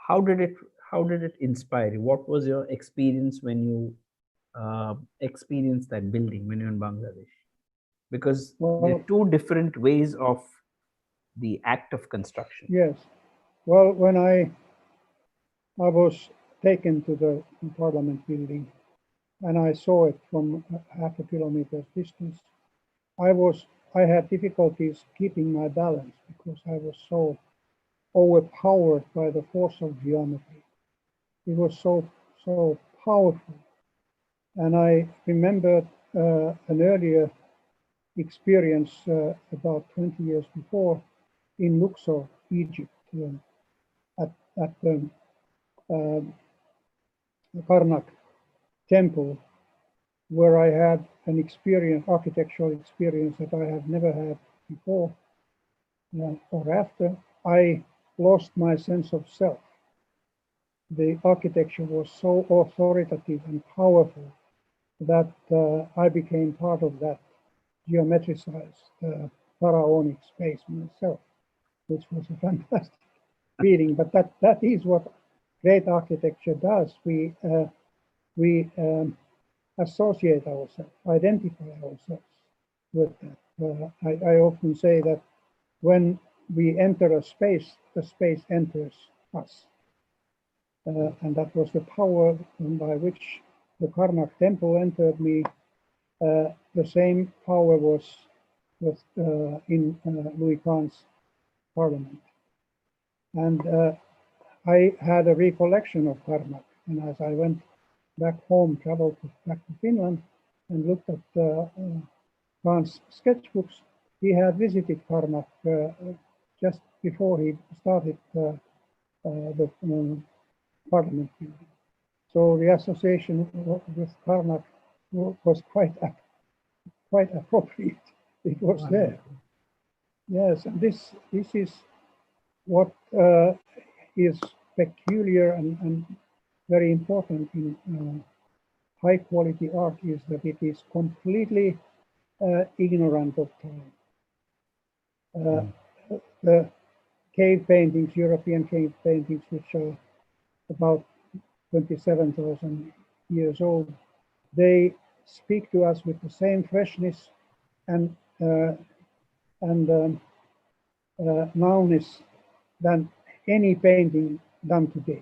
How did it inspire you? What was your experience when you experienced that building when you're in Bangladesh? Because there are two different ways of the act of construction. Yes. Well, when I was taken to the Parliament building and I saw it from half a kilometer's distance, I had difficulties keeping my balance because I was so overpowered by the force of geometry. It was so powerful. And I remembered an earlier experience about 20 years before in Luxor, Egypt, at the Karnak temple, where I had an architectural experience that I have never had before or after. I lost my sense of self. The architecture was so authoritative and powerful that I became part of that geometricized pharaonic space myself, which was a fantastic feeling. But that is what great architecture does. We associate ourselves, identify ourselves with that. I often say that when we enter a space, the space enters us. And that was the power by which the Karnak temple entered me. The same power was in Louis Kahn's Parliament. And I had a recollection of Karnak. And as I went back home, traveled back to Finland and looked at Kahn's sketchbooks, he had visited Karnak just before he started the Parliament building. So the association with Karnak was quite appropriate. It was there. Yes, and this is what is peculiar and very important in high quality art, is that it is completely ignorant of time. The cave paintings, European cave paintings, which are about 27,000 years old, they speak to us with the same freshness and nowness than any painting done today.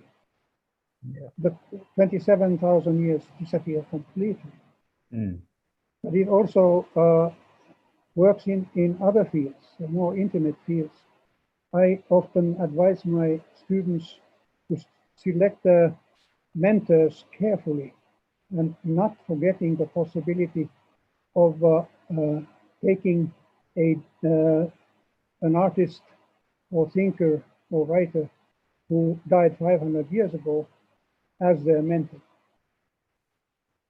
Yeah. But 27,000 years disappear completely. But it also works in other fields, more intimate fields. I often advise my students to select the mentors carefully and not forgetting the possibility of taking an artist or thinker or writer who died 500 years ago as their mentor.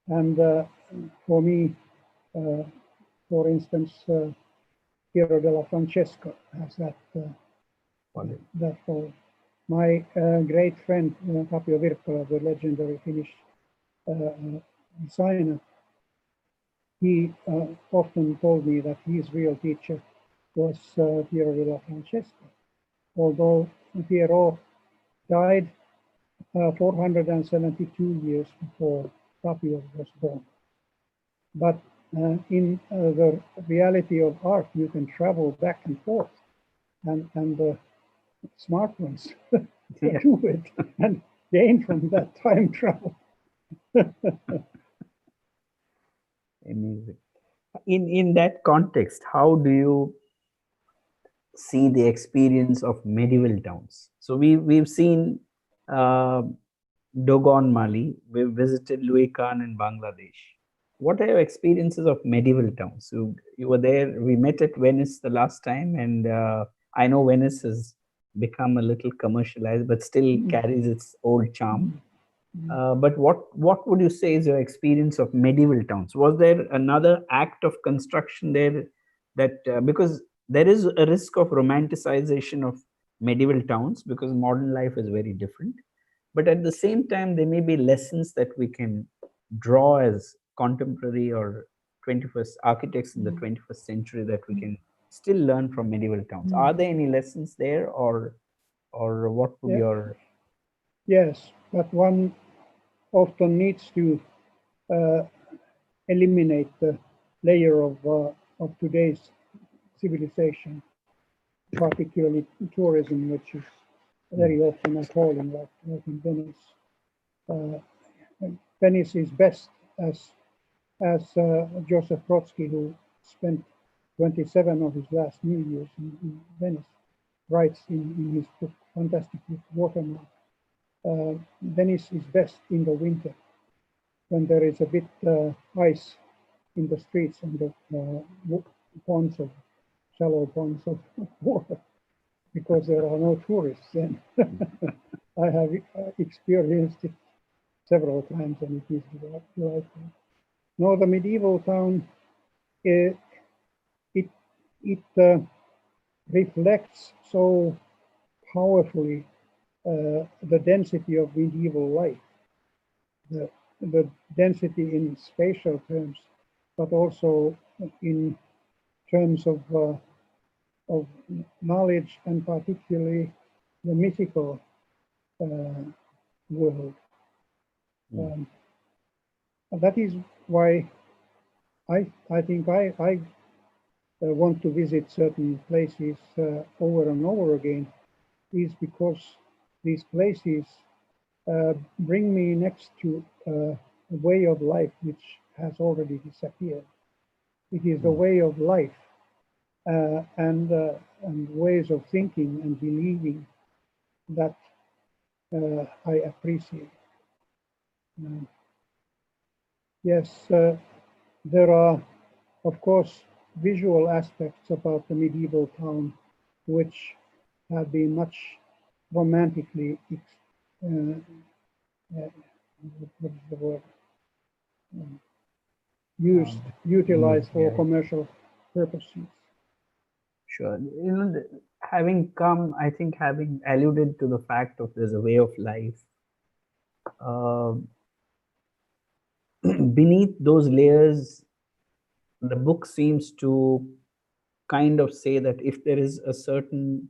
And for me, for instance, Piero della Francesca has that role. My great friend, Tapio Virkkala, the legendary Finnish designer, he often told me that his real teacher was Piero della Francesca, although Piero died 472 years before Tapio was born. But in the reality of art, you can travel back and forth, and smart ones do it and gain from that time travel. Amazing. In that context, how do you see the experience of medieval towns? So we've seen Dogon, Mali. We've visited Louis Kahn in Bangladesh. What are your experiences of medieval towns? So you were there. We met at Venice the last time, and I know Venice has become a little commercialized, but still carries its old charm. But what would you say is your experience of medieval towns? Was there another act of construction there that because there is a risk of romanticization of medieval towns because modern life is very different, but at the same time there may be lessons that we can draw as contemporary or 21st architects in the 21st century that we can still learn from medieval towns. Are there any lessons there, or what would your... Yes, but one often needs to eliminate the layer of today's civilization, particularly tourism, which is very often appalling, like in Venice. Venice is best, as Joseph Brodsky, who spent 27 of his last New Years in Venice, writes in his book, fantastic book, Watermark. Venice is best in the winter, when there is a bit ice in the streets and the ponds of shallow ponds of water, because there are no tourists then. I have experienced it several times, and it is delightful. No, the medieval town, it reflects so powerfully the density of medieval life, the density in spatial terms, but also in terms of knowledge, and particularly the mythical world. That is why I think I want to visit certain places over and over again, is because these places bring me next to a way of life which has already disappeared. It is a way of life and ways of thinking and believing that I appreciate. Yes, there are, of course, visual aspects about the medieval town which have been much romantically what is the word, utilized for commercial purposes. Sure. You know, I think having alluded to the fact of there's a way of life, beneath those layers, the book seems to kind of say that if there is a certain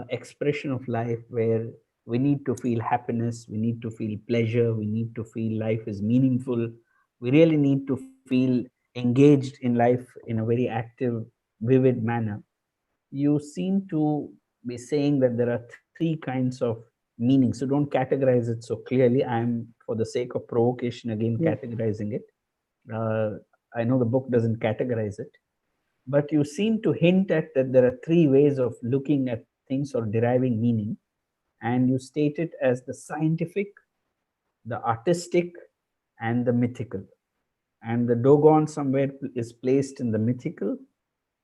expression of life where we need to feel happiness, we need to feel pleasure, we need to feel life is meaningful, we really need to feel engaged in life in a very active, vivid manner. You seem to be saying that there are three kinds of meaning. So don't categorize it so clearly. I'm, for the sake of provocation, again categorizing it. I know the book doesn't categorize it, but you seem to hint at that there are three ways of looking at things or deriving meaning. And you state it as the scientific, the artistic, and the mythical. And the Dogon somewhere is placed in the mythical.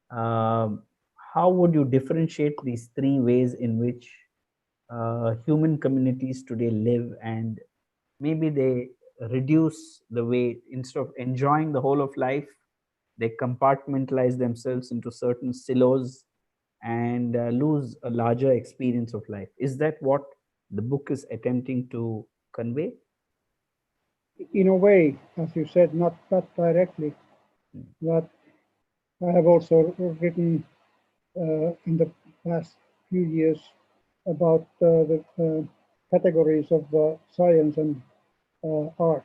How would you differentiate these three ways in which human communities today live, and maybe they reduce the way, instead of enjoying the whole of life, they compartmentalize themselves into certain silos and lose a larger experience of life? Is that what the book is attempting to convey? In a way, as you said, not directly, but I have also written in the past few years about the categories of science and art.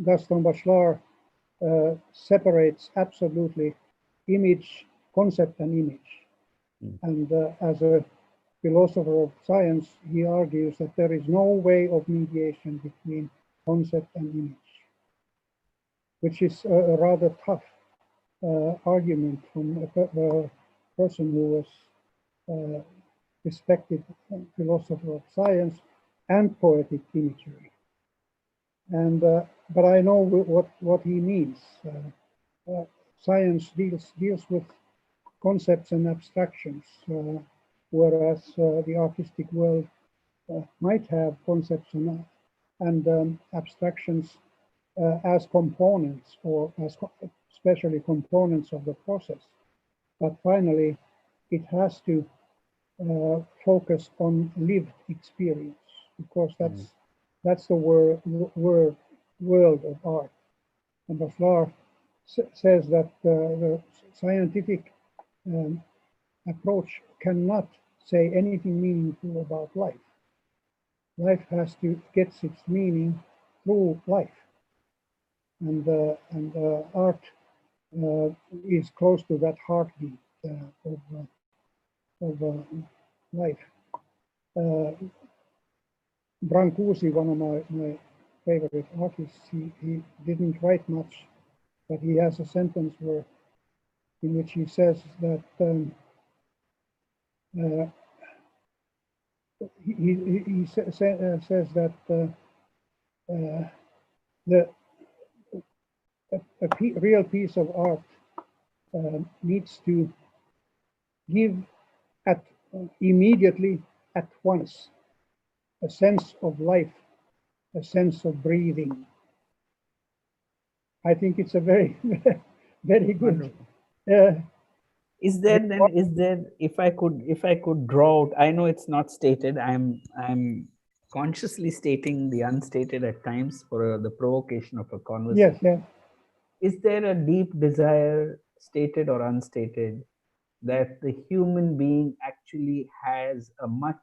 Gaston Bachelard separates absolutely image, concept and image. And as a philosopher of science, he argues that there is no way of mediation between concept and image, which is a rather tough argument from a person who was respected philosopher of science and poetic imagery. And but I know what he means. Science deals with concepts and abstractions, whereas the artistic world might have concepts and abstractions as components, or as especially components of the process. But finally, it has to focus on lived experience, because that's the world of art. And Bachelard says that the scientific approach cannot say anything meaningful about life. Life has to get its meaning through life, and art is close to that heartbeat of life. Brancusi, one of my favorite artists, he didn't write much, but he has a sentence in which he says that he says that a real piece of art needs to give immediately at once a sense of life, a sense of breathing. I think it's a very, very good. Is there then? Is there? If I could draw out, I know it's not stated. I'm consciously stating the unstated at times for the provocation of a conversation. Yes. Is there a deep desire, stated or unstated, that the human being actually has a much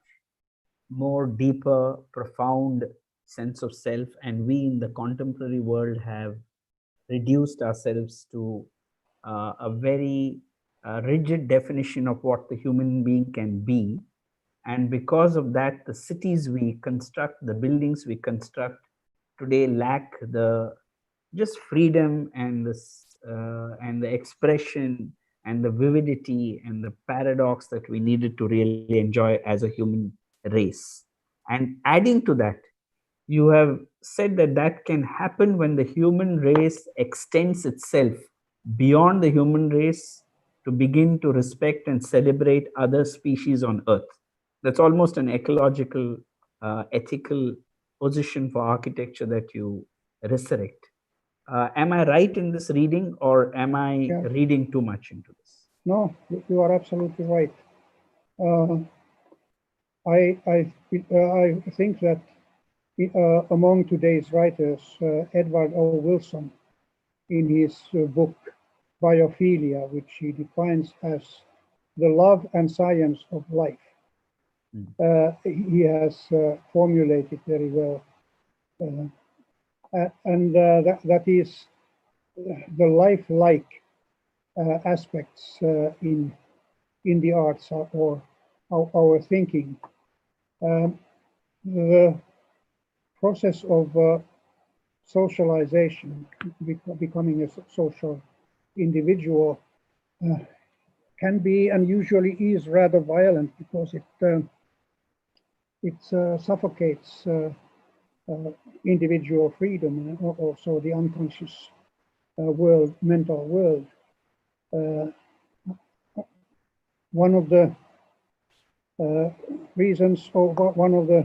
more deeper, profound sense of self, and we in the contemporary world have reduced ourselves to a very rigid definition of what the human being can be? And because of that, the cities we construct, the buildings we construct today lack the just freedom and the expression and the vividity and the paradox that we needed to really enjoy as a human race. And adding to that, you have said that that can happen when the human race extends itself beyond the human race to begin to respect and celebrate other species on Earth. That's almost an ecological, ethical position for architecture that you resurrect. Am I right in this reading, or am I reading too much into this? No, you are absolutely right. I think that among today's writers, Edward O. Wilson, in his book Biophilia, which he defines as the love and science of life, he has formulated very well. That is the lifelike aspects in the arts or our thinking. The process of socialization, becoming a social individual, can be, and usually is, rather violent, because it suffocates individual freedom and also the unconscious world, mental world. One of the reasons, or one of the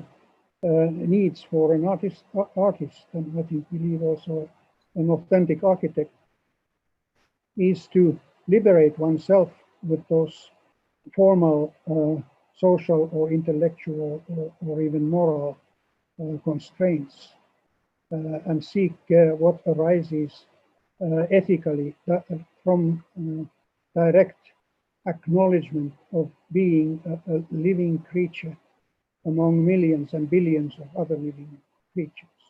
needs for an artist, and I believe also an authentic architect, is to liberate oneself with those formal social or intellectual or even moral constraints, and seek what arises ethically from direct acknowledgement of being a living creature among millions and billions of other living creatures.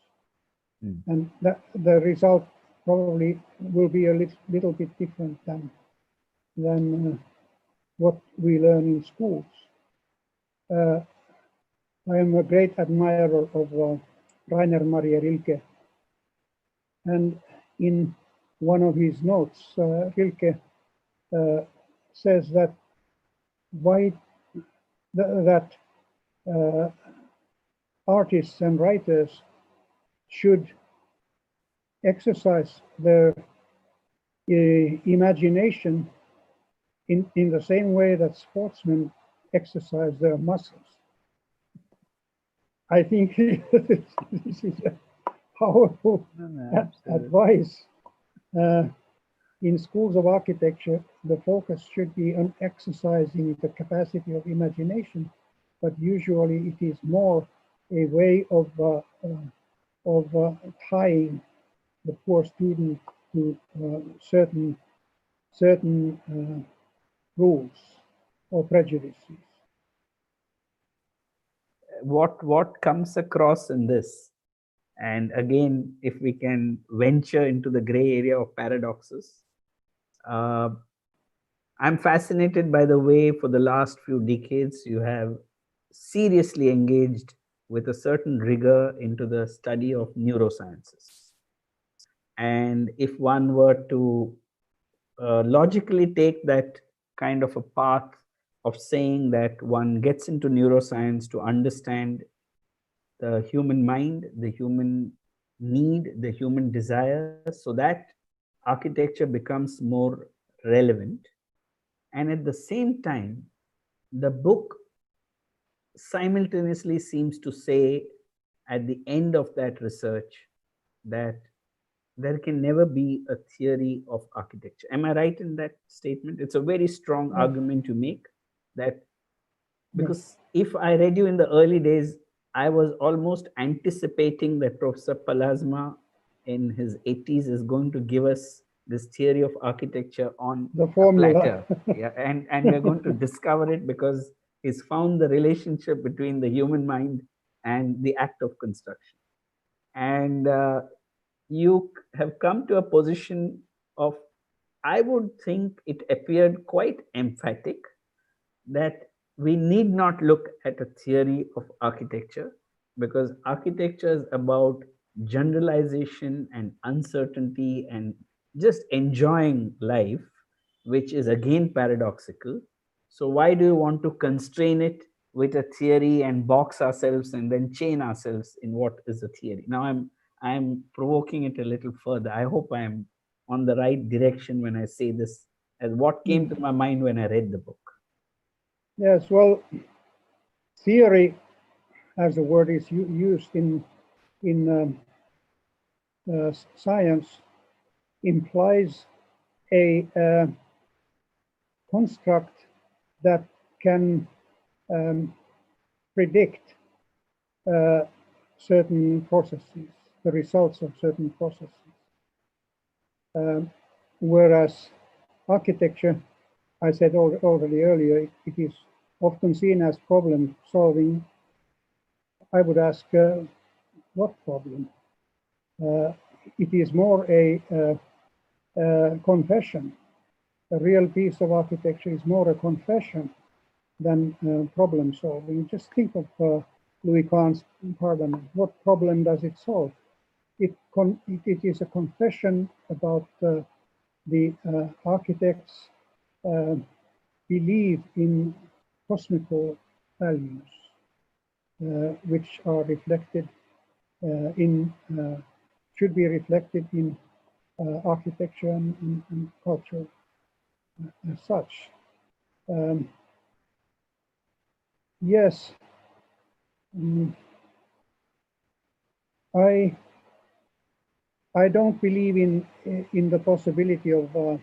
And that the result probably will be a little bit different than what we learn in schools. I am a great admirer of Rainer Maria Rilke, and in one of his notes, Rilke says that artists and writers should exercise their imagination in the same way that sportsmen exercise their muscles. I think this is a powerful advice. In schools of architecture, the focus should be on exercising the capacity of imagination, but usually it is more a way of tying the poor student to certain rules or prejudices. What comes across in this, and again, if we can venture into the gray area of paradoxes, I'm fascinated by the way for the last few decades you have seriously engaged with a certain rigor into the study of neurosciences. And if one were to logically take that kind of a path of saying that one gets into neuroscience to understand the human mind, the human need, the human desire, so that architecture becomes more relevant. And at the same time, the book simultaneously seems to say at the end of that research that there can never be a theory of architecture. Am I right in that statement? It's a very strong argument to make, that because if I read you in the early days, I was almost anticipating that Professor Pallasmaa in his 80s is going to give us this theory of architecture on the formula. A platter. Yeah, and we're going to discover it because he's found the relationship between the human mind and the act of construction. And you have come to a position of, I would think it appeared quite emphatic, that we need not look at a theory of architecture, because architecture is about generalization and uncertainty and just enjoying life, which is again paradoxical. So why do you want to constrain it with a theory and box ourselves and then chain ourselves in what is a theory? Now I'm provoking it a little further. I hope I'm on the right direction when I say this, as what came to my mind when I read the book. Yes, well, theory, as the word is used in in science implies a construct that can predict certain processes, the results of certain processes. Whereas architecture, I said already earlier, it is often seen as problem solving. I would ask, what problem? It is more a confession. A real piece of architecture is more a confession than problem solving. Just think of Louis Kahn's Parliament. What problem does it solve? It is a confession about the architects' belief in cosmical values, which are reflected should be reflected in architecture and culture as such. Yes, I don't believe in the possibility of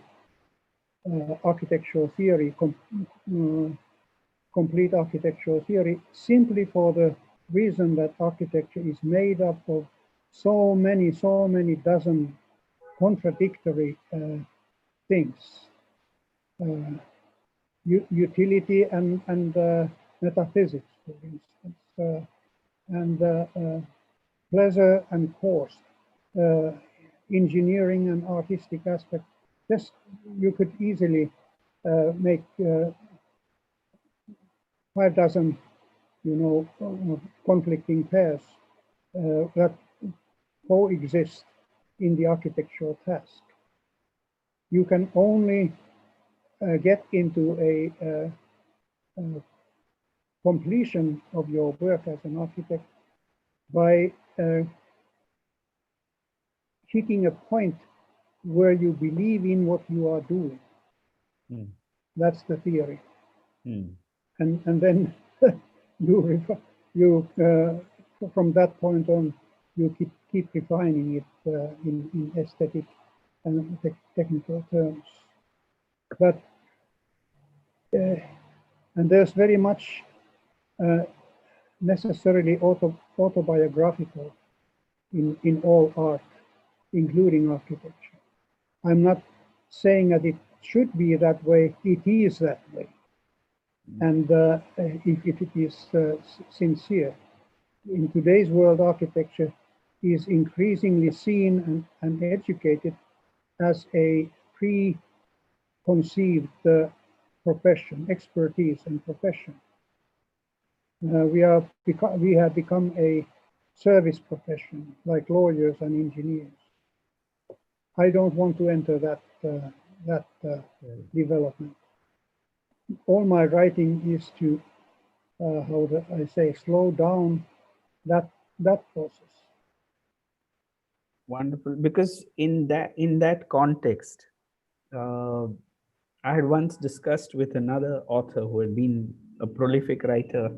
architectural theory, complete architectural theory, simply for the reason that architecture is made up of so many dozen contradictory things. Utility and metaphysics, for instance, and pleasure and cost, engineering and artistic aspect. Just you could easily make 5 dozen, conflicting pairs that coexist in the architectural task. You can only get into a completion of your work as an architect by hitting a point where you believe in what you are doing. That's the theory. And then you from that point on, you keep refining it in aesthetic and technical terms. But and there's very much necessarily autobiographical in all art, including architecture. I'm not saying that it should be that way, it is that way. And if it is sincere. In today's world, architecture is increasingly seen and educated as a preconceived profession, expertise and profession. We have become a service profession, like lawyers and engineers. I don't want to enter that development. All my writing is to, how do I say, slow down that process. Wonderful, because in that context, I had once discussed with another author who had been a prolific writer,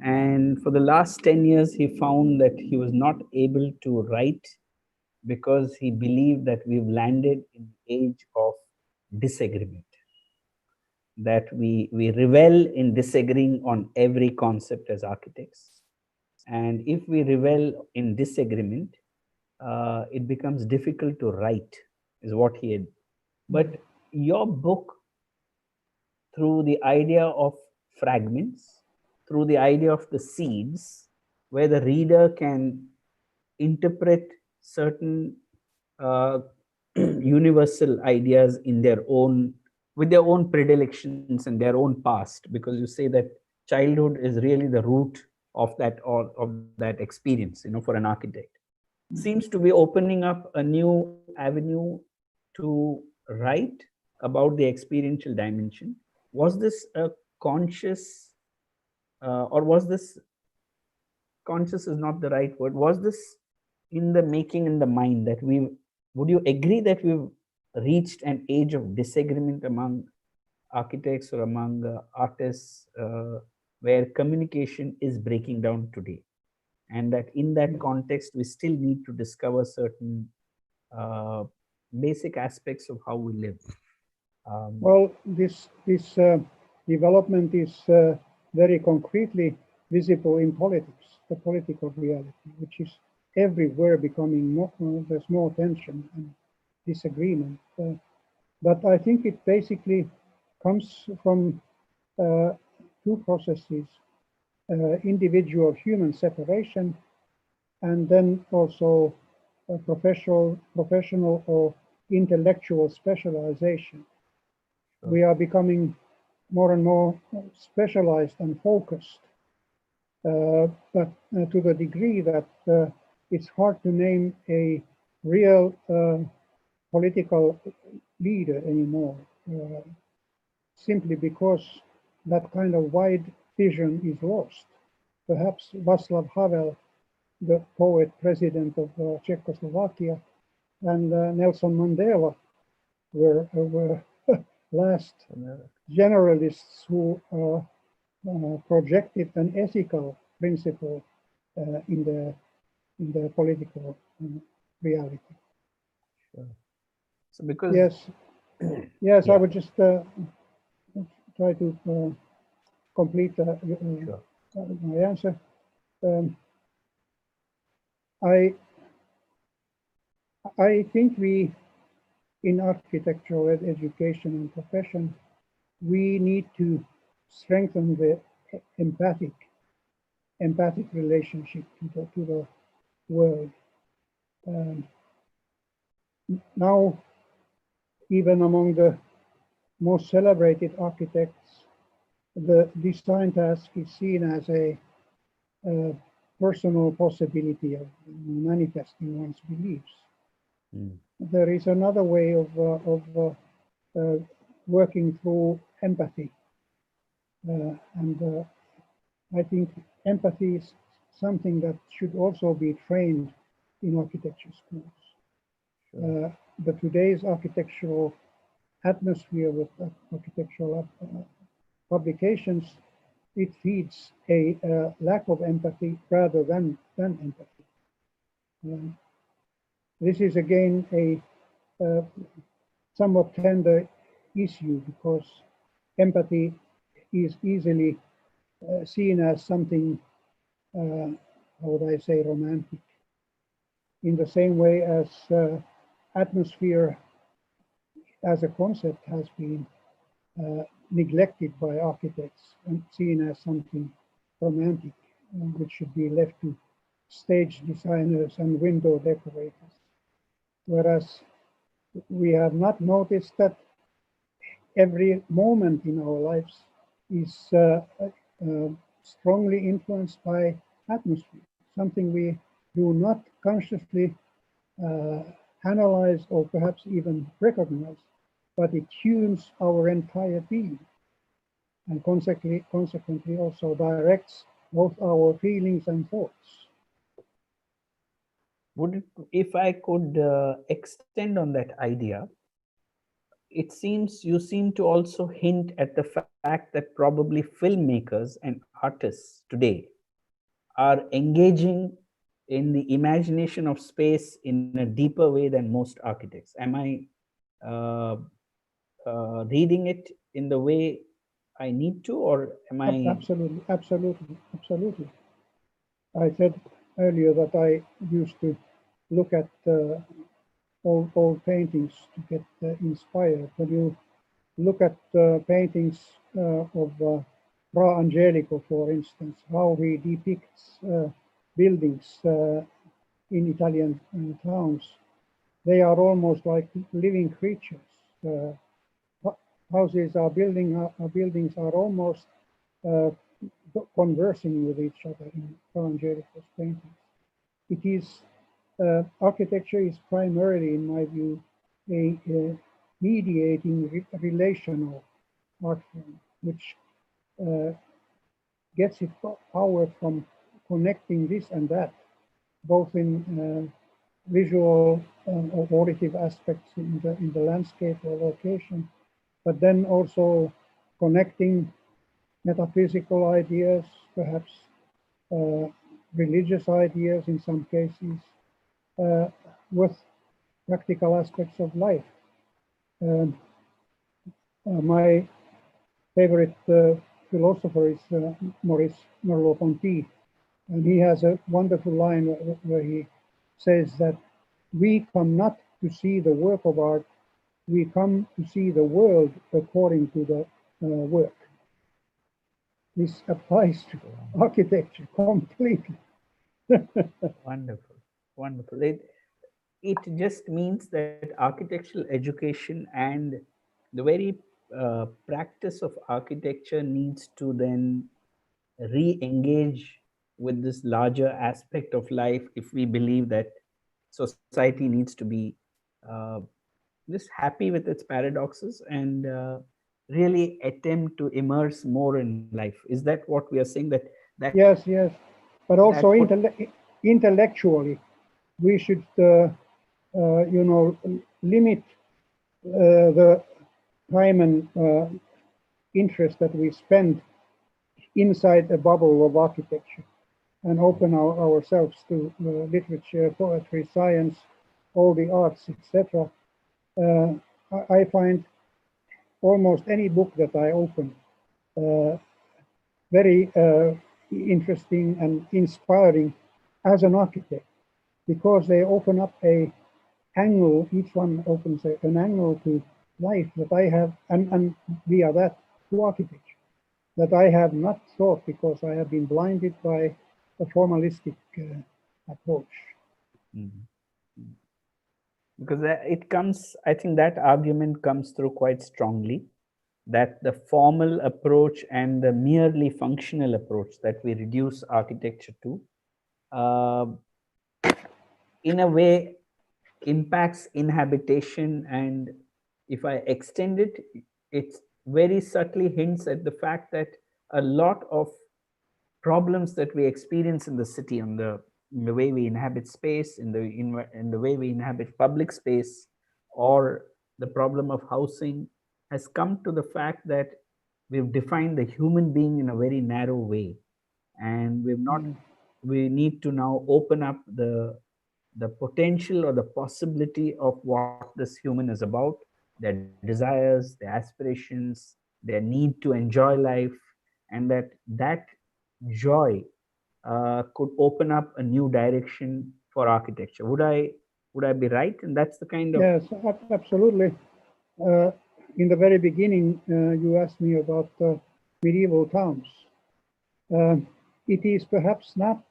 and for the last 10 years he found that he was not able to write because he believed that we've landed in the age of disagreement, that we revel in disagreeing on every concept as architects, and if we revel in disagreement, it becomes difficult to write, is what he had. But your book, through the idea of fragments, through the idea of the seeds, where the reader can interpret certain universal ideas in their own, with their own predilections and their own past, because you say that childhood is really the root of that experience, for an architect. Seems to be opening up a new avenue to write about the experiential dimension. Was this a conscious, or was this, conscious is not the right word, was this in the making, in the mind, that would you agree that we've reached an age of disagreement among architects or among artists, where communication is breaking down today? and that in that context, we still need to discover certain basic aspects of how we live. Well, this development is very concretely visible in politics, the political reality, which is everywhere becoming more, there's more tension and disagreement. But I think it basically comes from two processes, individual human separation, and then also professional or intellectual specialization. We are becoming more and more specialized and focused, but to the degree that it's hard to name a real political leader anymore, simply because that kind of wide vision is lost. Perhaps Václav Havel, the poet president of Czechoslovakia, and Nelson Mandela were last generalists who projected an ethical principle in the political reality. Sure. So because yes, yes, yeah. I would just try to complete Sure. my answer. I think we, in architectural education and profession, we need to strengthen the empathic relationship to the world. Now, even among the most celebrated architects, the design task is seen as a personal possibility of manifesting one's beliefs. Mm. There is another way of working through empathy. And I think empathy is something that should also be trained in architecture schools. Sure. The today's architectural atmosphere with architectural publications, it feeds a lack of empathy rather than empathy. This is again a somewhat tender issue because empathy is easily seen as something, how would I say, romantic. In the same way as atmosphere as a concept has been neglected by architects and seen as something romantic, which should be left to stage designers and window decorators. Whereas we have not noticed that every moment in our lives is strongly influenced by atmosphere, something we do not consciously analyze or perhaps even recognize, but it tunes our entire being and consequently also directs both our feelings and thoughts. Would it, if I could extend on that idea, it seems you seem to also hint at the fact that probably filmmakers and artists today are engaging in the imagination of space in a deeper way than most architects. Am I reading it in the way I need to, or am I? Absolutely, absolutely, absolutely. I said earlier that I used to look at old paintings to get inspired. When you look at paintings of Fra Angelico, for instance, how he depicts buildings in Italian towns, they are almost like living creatures. Houses are buildings are almost conversing with each other in Fra Angelico's paintings. It is architecture is primarily, in my view, a mediating relational art form, which gets its power from connecting this and that, both in visual or auditive aspects in the landscape or location, but then also connecting metaphysical ideas, perhaps religious ideas in some cases, with practical aspects of life. My favorite philosopher is Maurice Merleau-Ponty, and he has a wonderful line where he says that we come not to see the work of art, we come to see the world according to the work. This applies to architecture completely. Wonderful, wonderful. It just means that architectural education and the very practice of architecture needs to then re-engage with this larger aspect of life if we believe that society needs to be uh, just happy with its paradoxes and really attempt to immerse more in life. Is that what we are saying? That Yes, yes, but also what, intellectually, we should, limit the time and interest that we spend inside a bubble of architecture and open ourselves to literature, poetry, science, all the arts, etc. I find almost any book that I open very interesting and inspiring as an architect, because they open up a angle, each one opens an angle to life that I have, and via that to architecture, that I have not thought because I have been blinded by a formalistic approach. because it comes, I think that argument comes through quite strongly, that the formal approach and the merely functional approach that we reduce architecture to, in a way, impacts inhabitation. And if I extend it, it very subtly hints at the fact that a lot of problems that we experience in the city, in the way we inhabit space, in the way we inhabit public space, or the problem of housing, has come to the fact that we've defined the human being in a very narrow way, and we've not. We need to now open up the potential or the possibility of what this human is about, their desires, their aspirations, their need to enjoy life, and that joy could open up a new direction for architecture. Would I be right? And that's the kind of Yes, absolutely. In the very beginning, you asked me about medieval towns. It is perhaps not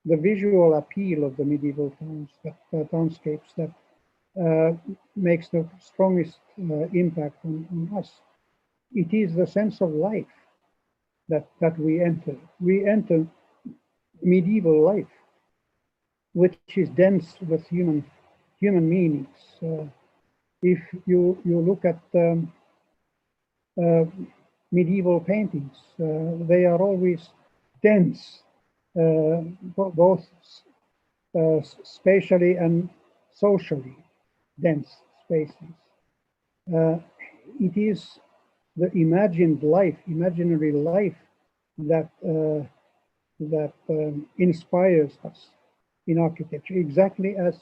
the visual appeal of the medieval towns, townscapes, that makes the strongest impact on us. It is the sense of life that we enter. We enter medieval life, which is dense with human meanings. If you look at medieval paintings, they are always dense, both spatially and socially dense spaces. It is the imagined life, imaginary life, that inspires us in architecture. Exactly as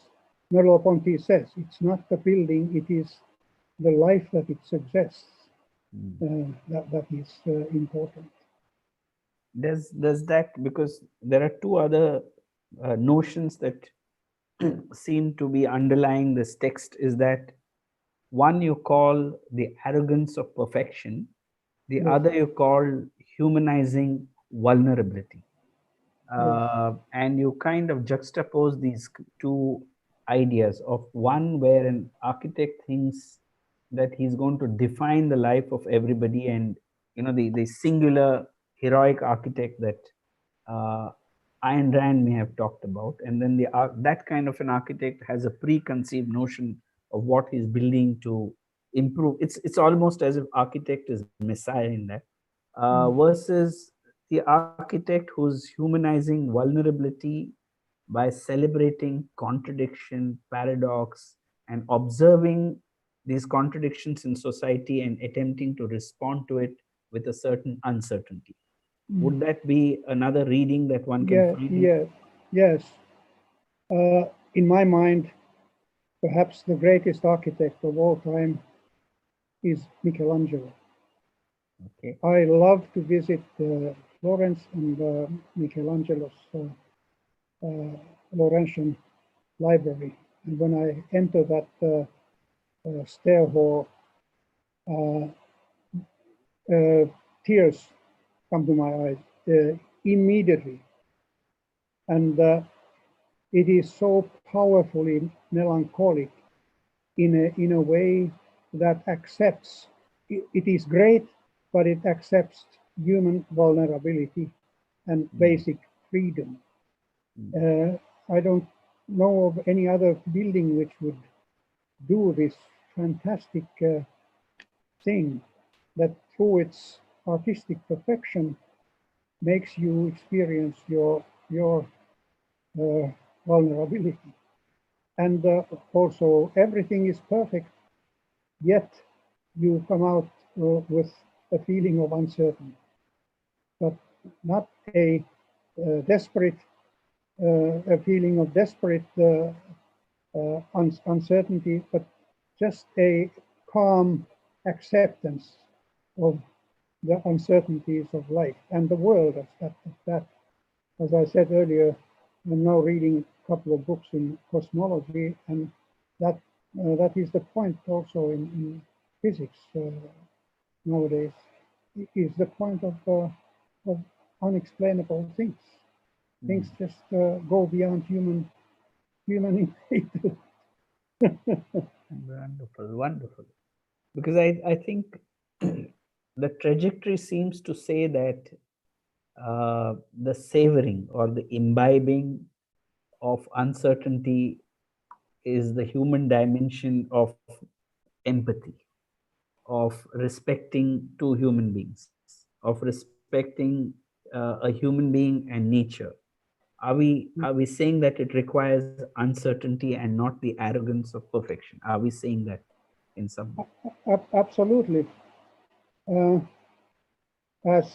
Merleau-Ponty says, it's not the building; it is the life that it suggests that is important. does that, because there are two other notions that seem to be underlying this text, is that one you call the arrogance of perfection, the Yes. other you call humanizing vulnerability. Yes. And you kind of juxtapose these two ideas of one where an architect thinks that he's going to define the life of everybody, and the singular heroic architect that Ayn Rand may have talked about, and then that kind of an architect has a preconceived notion of what he's building to improve. It's almost as if architect is messiah in that, versus the architect who's humanizing vulnerability by celebrating contradiction, paradox, and observing these contradictions in society and attempting to respond to it with a certain uncertainty. Would that be another reading that one can Yeah, find? yeah, yes. In my mind, perhaps the greatest architect of all time is Michelangelo. Okay. I love to visit Florence and Michelangelo's Laurentian library. And when I enter that stair hall, tears come to my eyes immediately. And it is so powerfully melancholic in a way that accepts, it is great, but it accepts human vulnerability and basic freedom. I don't know of any other building which would do this fantastic thing that through its artistic perfection makes you experience your vulnerability. And also everything is perfect, yet you come out with a feeling of uncertainty, but not a desperate, a feeling of desperate uncertainty, but just a calm acceptance of the uncertainties of life and the world as that. As I said earlier, I'm now reading a couple of books in cosmology, and that is the point also in physics nowadays. Is the point of unexplainable things. Things just go beyond human intelligence. Wonderful, wonderful. Because I think the trajectory seems to say that the savoring or the imbibing of uncertainty is the human dimension of empathy, of respecting two human beings, of respecting a human being and nature. Are we saying that it requires uncertainty and not the arrogance of perfection? Are we saying that in some way? Absolutely. As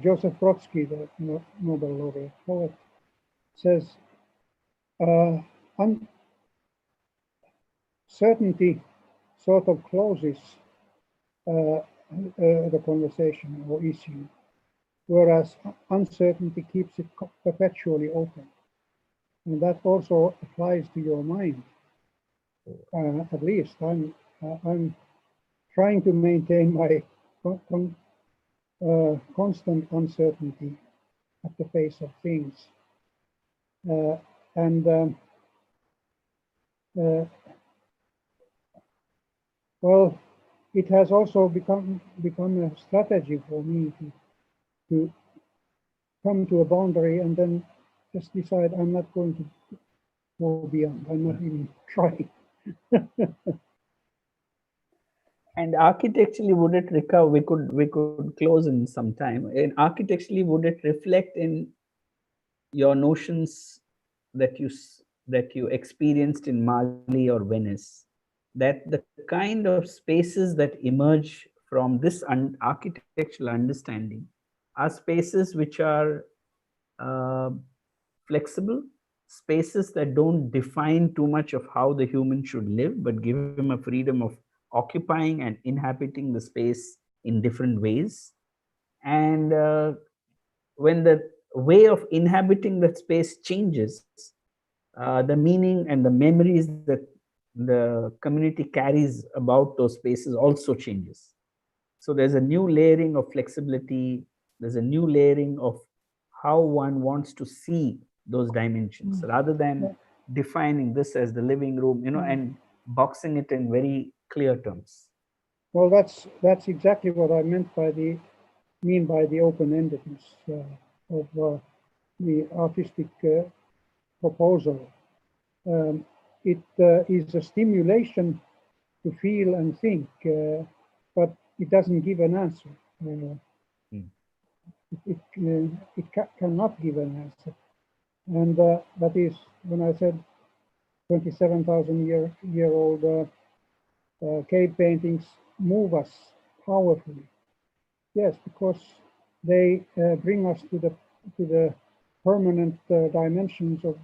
Joseph Brodsky, the Nobel laureate poet, says, certainty sort of closes the conversation or issue, whereas uncertainty keeps it perpetually open. And that also applies to your mind. At least I'm trying to maintain my constant uncertainty at the face of things. Well, it has also become a strategy for me to come to a boundary and then just decide I'm not going to go beyond. I'm not even trying. And architecturally, would it recover? We could close in some time. And architecturally, would it reflect in your notions that you experienced in Mali or Venice? That the kind of spaces that emerge from this architectural understanding are spaces which are flexible, spaces that don't define too much of how the human should live, but give him a freedom of occupying and inhabiting the space in different ways. And when the way of inhabiting that space changes, the meaning and the memories that the community carries about those spaces also changes. So there's a new layering of flexibility, there's a new layering of how one wants to see those dimensions rather than defining this as the living room, and boxing it in very clear terms. Well, that's exactly what I mean by the open-endedness of the artistic proposal. It is a stimulation to feel and think, but it doesn't give an answer. It cannot give an answer. And that is when I said 27,000-year-old cave paintings move us powerfully. Yes, because they bring us to the permanent dimensions of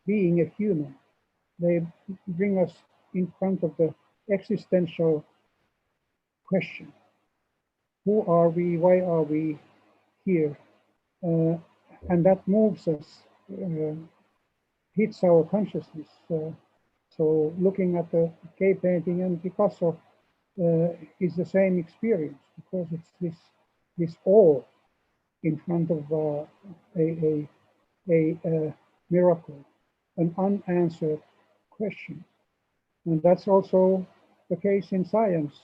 being a human. They bring us in front of the existential question: who are we? Why are we here? And that moves us, hits our consciousness. So looking at the cave painting and Picasso is the same experience, because it's this awe in front of a miracle, an unanswered question. And that's also the case in science.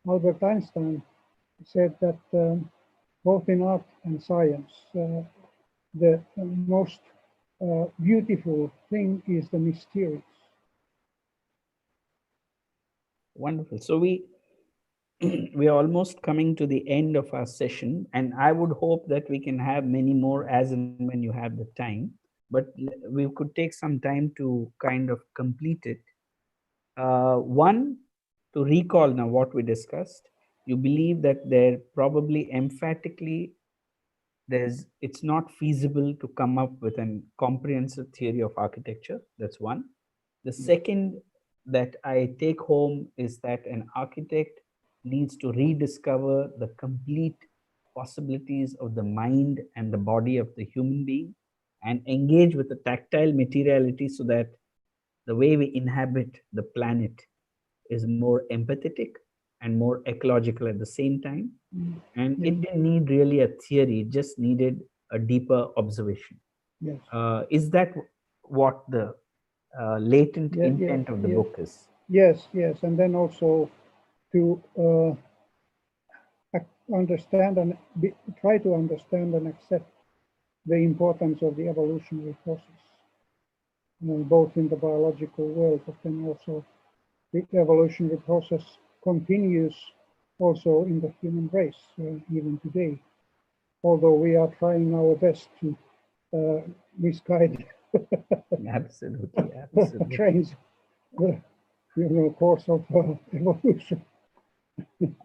Albert Einstein said that both in art and science, the most beautiful thing is the mysterious. Wonderful. So we are almost coming to the end of our session, and I would hope that we can have many more as and when you have the time, but we could take some time to kind of complete it. One, to recall now what we discussed, you believe that there probably emphatically it's not feasible to come up with a comprehensive theory of architecture. That's one. The second that I take home is that an architect needs to rediscover the complete possibilities of the mind and the body of the human being, and engage with the tactile materiality, so that the way we inhabit the planet is more empathetic and more ecological at the same time. And it didn't need really a theory, it just needed a deeper observation. Yes. Is that what the latent intent of the book is? Yes, yes. And then also to understand and try to understand and accept the importance of the evolutionary process, both in the biological world, but then also the evolutionary process continues also in the human race, even today. Although we are trying our best to misguide Absolutely. trains the course of evolution.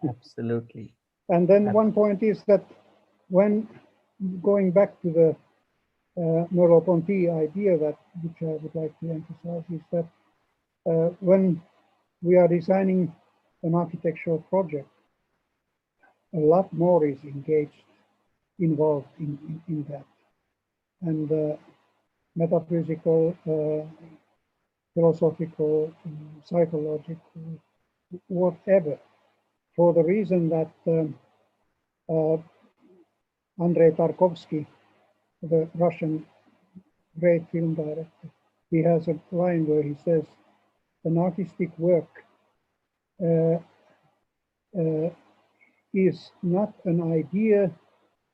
Absolutely. And then one point is that when going back to the Merleau-Ponty idea, that which I would like to emphasize, is that when we are designing an architectural project, a lot more is involved in that. And metaphysical, philosophical, psychological, whatever, for the reason that Andrei Tarkovsky, the Russian great film director, he has a line where he says, an artistic work is not an idea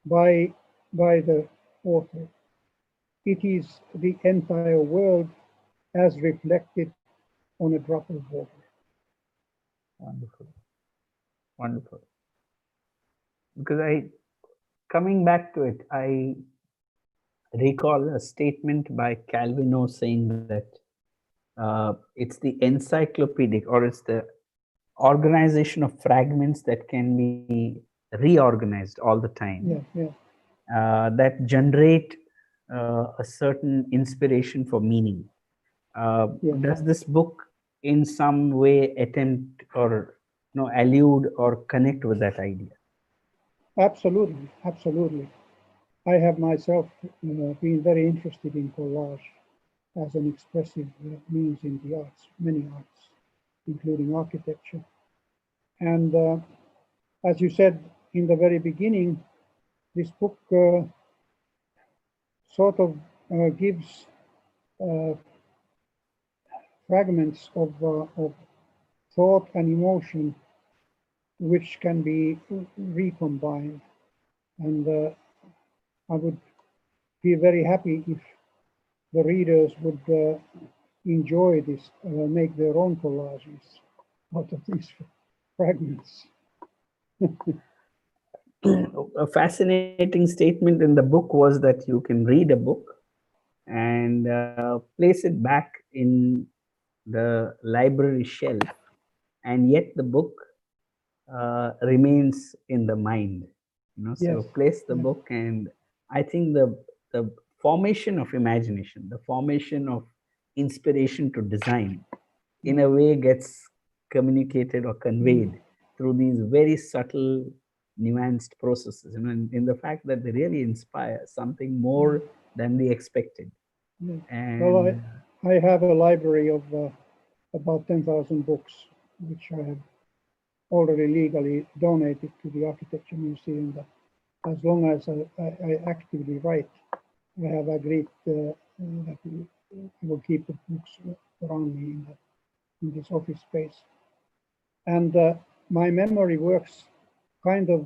by the author. It is the entire world as reflected on a drop of water. Wonderful. Wonderful. Because coming back to it, I recall a statement by Calvino saying that it's the encyclopedic, or it's the organization of fragments that can be reorganized all the time, that generate a certain inspiration for meaning. Does this book in some way attempt or allude or connect with that idea? Absolutely, absolutely. I have myself been very interested in collage as an expressive means in the arts, many arts, including architecture. And as you said in the very beginning, this book sort of gives fragments of thought and emotion which can be recombined. And I would be very happy if the readers would enjoy this, make their own collages out of these fragments. A fascinating statement in the book was that you can read a book and place it back in the library shelf, and yet the book remains in the mind. you know. So Yes. place the Yeah. book, and I think the formation of imagination, the formation of inspiration to design, in a way gets communicated or conveyed through these very subtle, nuanced processes. You know, in the fact that they really inspire something more than we expected. Yeah. Well, And I have a library of about 10,000 books, which I have already legally donated to the Architecture Museum. That as long as I actively write, I have agreed that I will keep the books around me in this office space. And my memory works kind of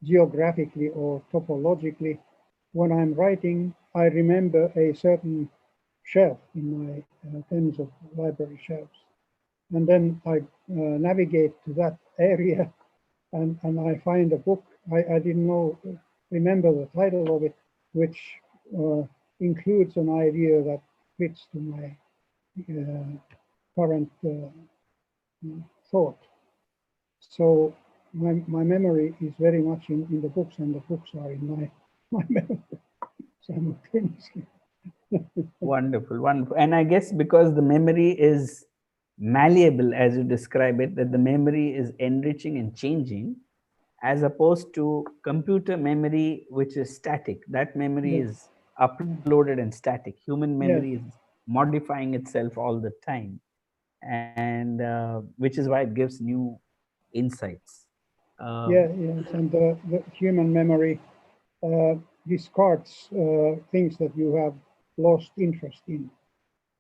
geographically or topologically. When I'm writing, I remember a certain shelf in my tens of library shelves. And then I navigate to that area and I find a book. I didn't remember the title of it, which includes an idea that fits to my current thought. So my memory is very much in the books, and the books are in my memory simultaneously. wonderful, wonderful. And I guess because the memory is malleable, as you describe it, that the memory is enriching and changing, as opposed to computer memory, which is static. That memory Yes. is uploaded and static. Human Yes. memory is modifying itself all the time, and which is why it gives new insights. Yes, and the human memory discards things that you have lost interest in,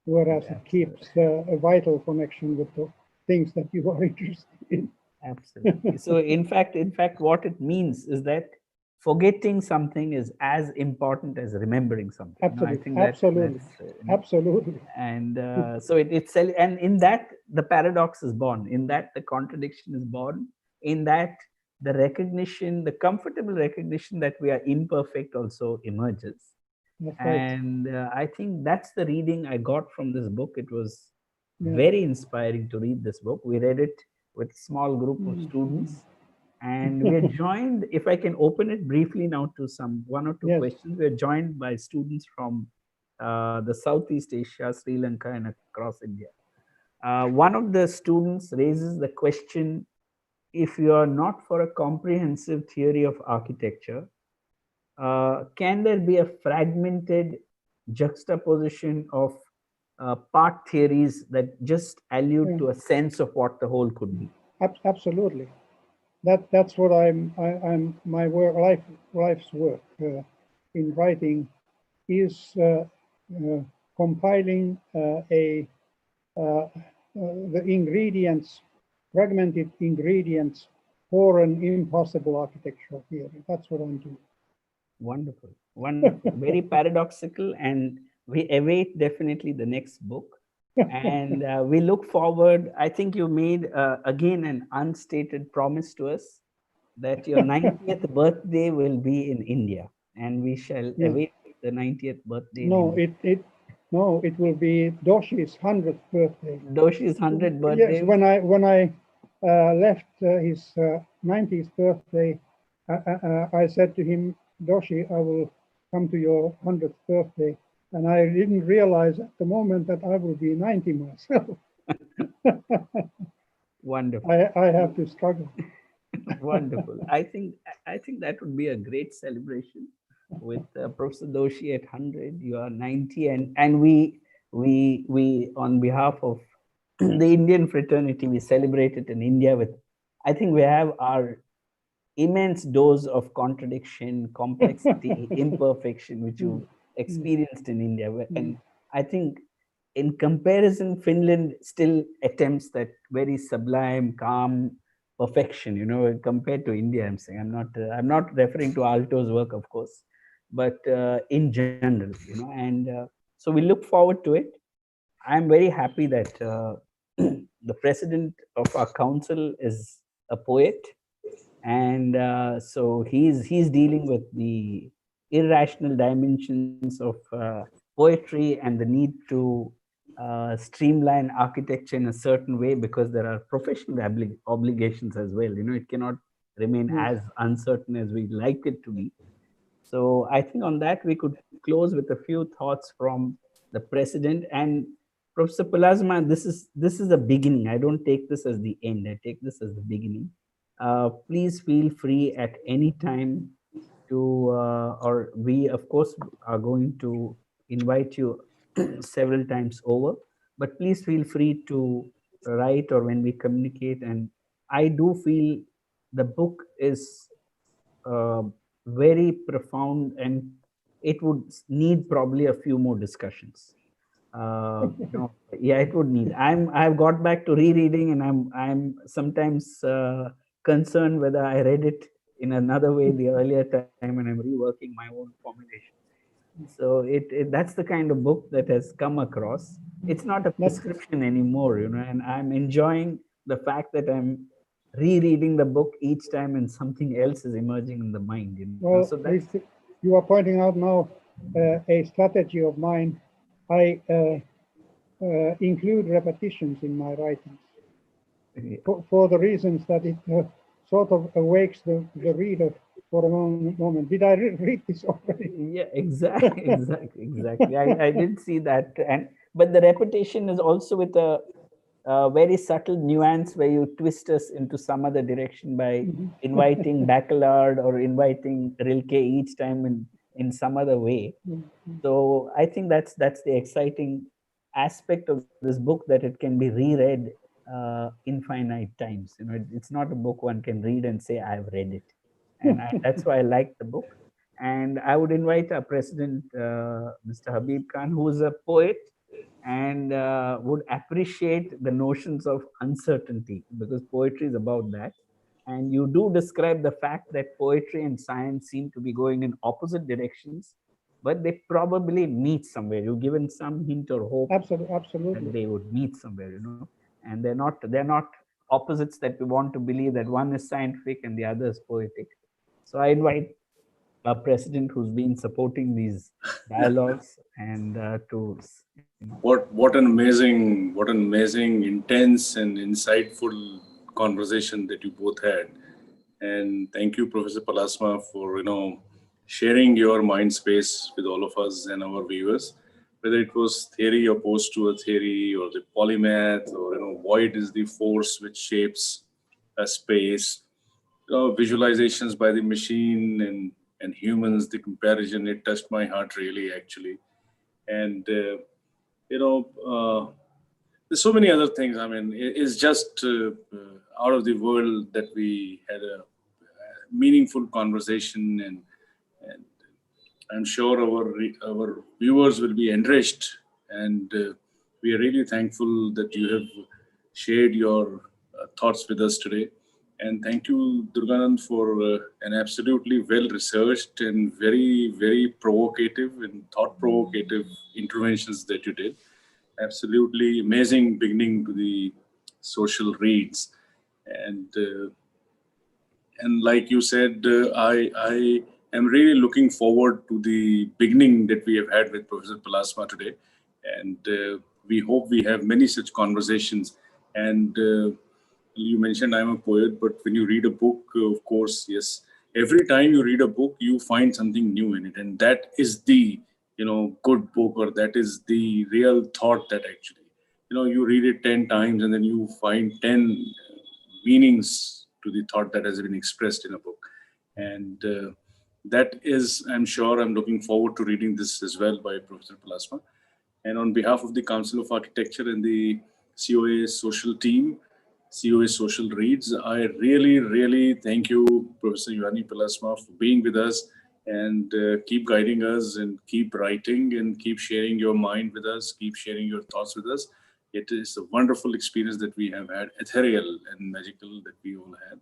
whereas it keeps a vital connection with the things that you are interested in. Absolutely. So in fact, what it means is that forgetting something is as important as remembering something. Absolutely, I think absolutely, absolutely. And so and in that the paradox is born. In that the contradiction is born. In that the recognition, the comfortable recognition that we are imperfect also emerges. That's right. And I think that's the reading I got from this book. It was Yeah. very inspiring to read this book. We read it with a small group of students, and we are joined, if I can open it briefly now to one or two Yes. questions. We are joined by students from the Southeast Asia, Sri Lanka, and across India. One of the students raises the question, if you are not for a comprehensive theory of architecture, can there be a fragmented juxtaposition of part theories that just allude to a sense of what the whole could be? Absolutely. That's what I'm my life's work in writing is compiling the ingredients, fragmented ingredients for an impossible architectural theory. That's what I'm doing. Wonderful, wonderful, very paradoxical, and we await definitely the next book. And we look forward. I think you made again an unstated promise to us that your 90th birthday will be in India, and we shall await the 90th birthday. No, it will be Doshi's 100th birthday. Doshi's 100th birthday. Yes, when I left his 90th birthday, I said to him, Doshi, I will come to your 100th birthday. And I didn't realize at the moment that I will be 90 myself. Wonderful. I have to struggle. Wonderful. I think that would be a great celebration with Professor Doshi at 100. You are 90, and we on behalf of the Indian fraternity, we celebrate it in India with. I think we have our immense dose of contradiction, complexity, imperfection, which you experienced in India. And I think in comparison, Finland still attempts that very sublime, calm perfection, you know, compared to India. I'm saying, I'm not referring to Aalto's work, of course, but in general, you know, and so we look forward to it. I'm very happy that the president of our council is a poet, and so he's dealing with the irrational dimensions of poetry and the need to streamline architecture in a certain way, because there are professional obligations as well. You know, it cannot remain as uncertain as we like it to be. So I think on that we could close with a few thoughts from the president and Professor Pallasmaa. This is the beginning. I don't take this as the end. I take this as the beginning. Please feel free at any time to, or we of course are going to invite you several times over, but please feel free to write or when we communicate. And I do feel the book is uh, very profound and it would need probably a few more discussions. Yeah, it would need. I've got back to rereading, and I'm sometimes concerned whether I read it in another way the earlier time, and I'm reworking my own formulation. So that's the kind of book that has come across. It's not a prescription anymore, and I'm enjoying the fact that I'm rereading the book each time and something else is emerging in the mind. Well, So that's, you are pointing out now a strategy of mine. I include repetitions in my writings for the reasons that it sort of awakes the reader for a moment. Did I read this already? Yeah, exactly. I did see that, but the repetition is also with a very subtle nuance where you twist us into some other direction by inviting Bacallard or inviting Rilke each time in some other way. So I think that's the exciting aspect of this book, that it can be reread infinite times. It's not a book one can read and say I've read it, and that's why I like the book. And I would invite our president, Mr. Habib Khan, who is a poet and would appreciate the notions of uncertainty, because poetry is about that. And you do describe the fact that poetry and science seem to be going in opposite directions, but they probably meet somewhere. You've given some hint or hope Absolutely. that they would meet somewhere, and they're not opposites that we want to believe that one is scientific and the other is poetic. So I invite our president, who's been supporting these dialogues, and What an amazing, intense and insightful conversation that you both had. And thank you, Professor Pallasmaa, for sharing your mind space with all of us and our viewers. Whether it was theory opposed to a theory, or the polymath, or void is the force which shapes a space, visualizations by the machine and humans, the comparison, it touched my heart really, actually. And there's so many other things. I mean, it's just out of the world that we had a meaningful conversation, and I'm sure our viewers will be enriched, and we are really thankful that you have shared your thoughts with us today. And thank you, Durganand, for an absolutely well-researched and very, very provocative and thought-provocative interventions that you did. Absolutely amazing beginning to the social reads. And like you said, I am really looking forward to the beginning that we have had with Professor Pallasmaa today. And we hope we have many such conversations. And you mentioned I'm a poet, but when you read a book, of course, yes, every time you read a book, you find something new in it. And that is the, good book, or that is the real thought that actually, you read it 10 times and then you find 10 meanings to the thought that has been expressed in a book. And that is, I'm sure, I'm looking forward to reading this as well by Professor Pallasmaa. And on behalf of the Council of Architecture and the COA social team, COA Social Reads, I really, really thank you, Professor Juhani Pallasmaa, for being with us, and keep guiding us, and keep writing, and keep sharing your mind with us, keep sharing your thoughts with us. It is a wonderful experience that we have had, ethereal and magical, that we all had.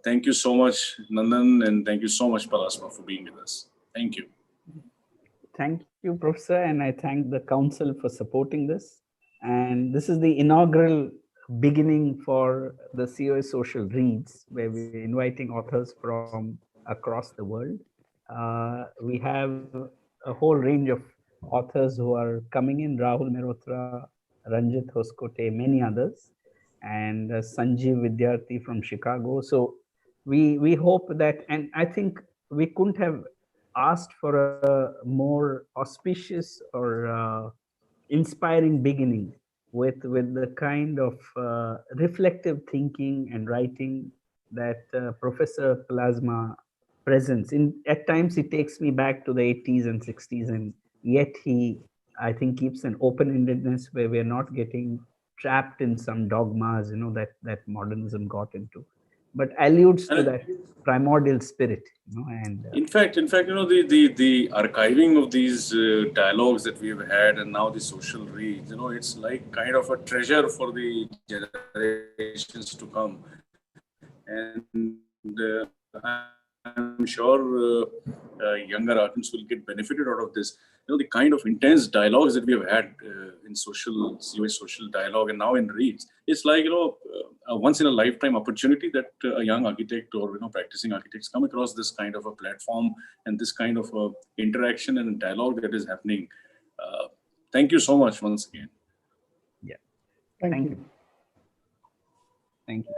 Thank you so much, Nandan, and thank you so much, Pallasmaa, for being with us. Thank you. Thank you, Professor, and I thank the Council for supporting this. And this is the inaugural beginning for the COA Social Reads, where we're inviting authors from across the world. We have a whole range of authors who are coming in: Rahul Mehrotra, Ranjit Hoskote, many others, and Sanjeev Vidyarthi from Chicago. So we hope that, and I think we couldn't have asked for a more auspicious or inspiring beginning with the kind of reflective thinking and writing that Professor Pallasmaa presents. At times, it takes me back to the 80s and 60s, and yet he, I think, keeps an open-endedness where we're not getting trapped in some dogmas, that modernism got into, but alludes to that primordial spirit, and in fact, the archiving of these dialogues that we've had, and now the social reads, it's like kind of a treasure for the generations to come. And I'm sure younger artists will get benefited out of this. The kind of intense dialogues that we have had in COA social dialogue, and now in reads, it's like a once in a lifetime opportunity that a young architect or practicing architects come across this kind of a platform and this kind of interaction and dialogue that is happening. Thank you so much once again. Yeah, Thank you. Thank you.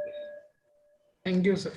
Thank you, sir.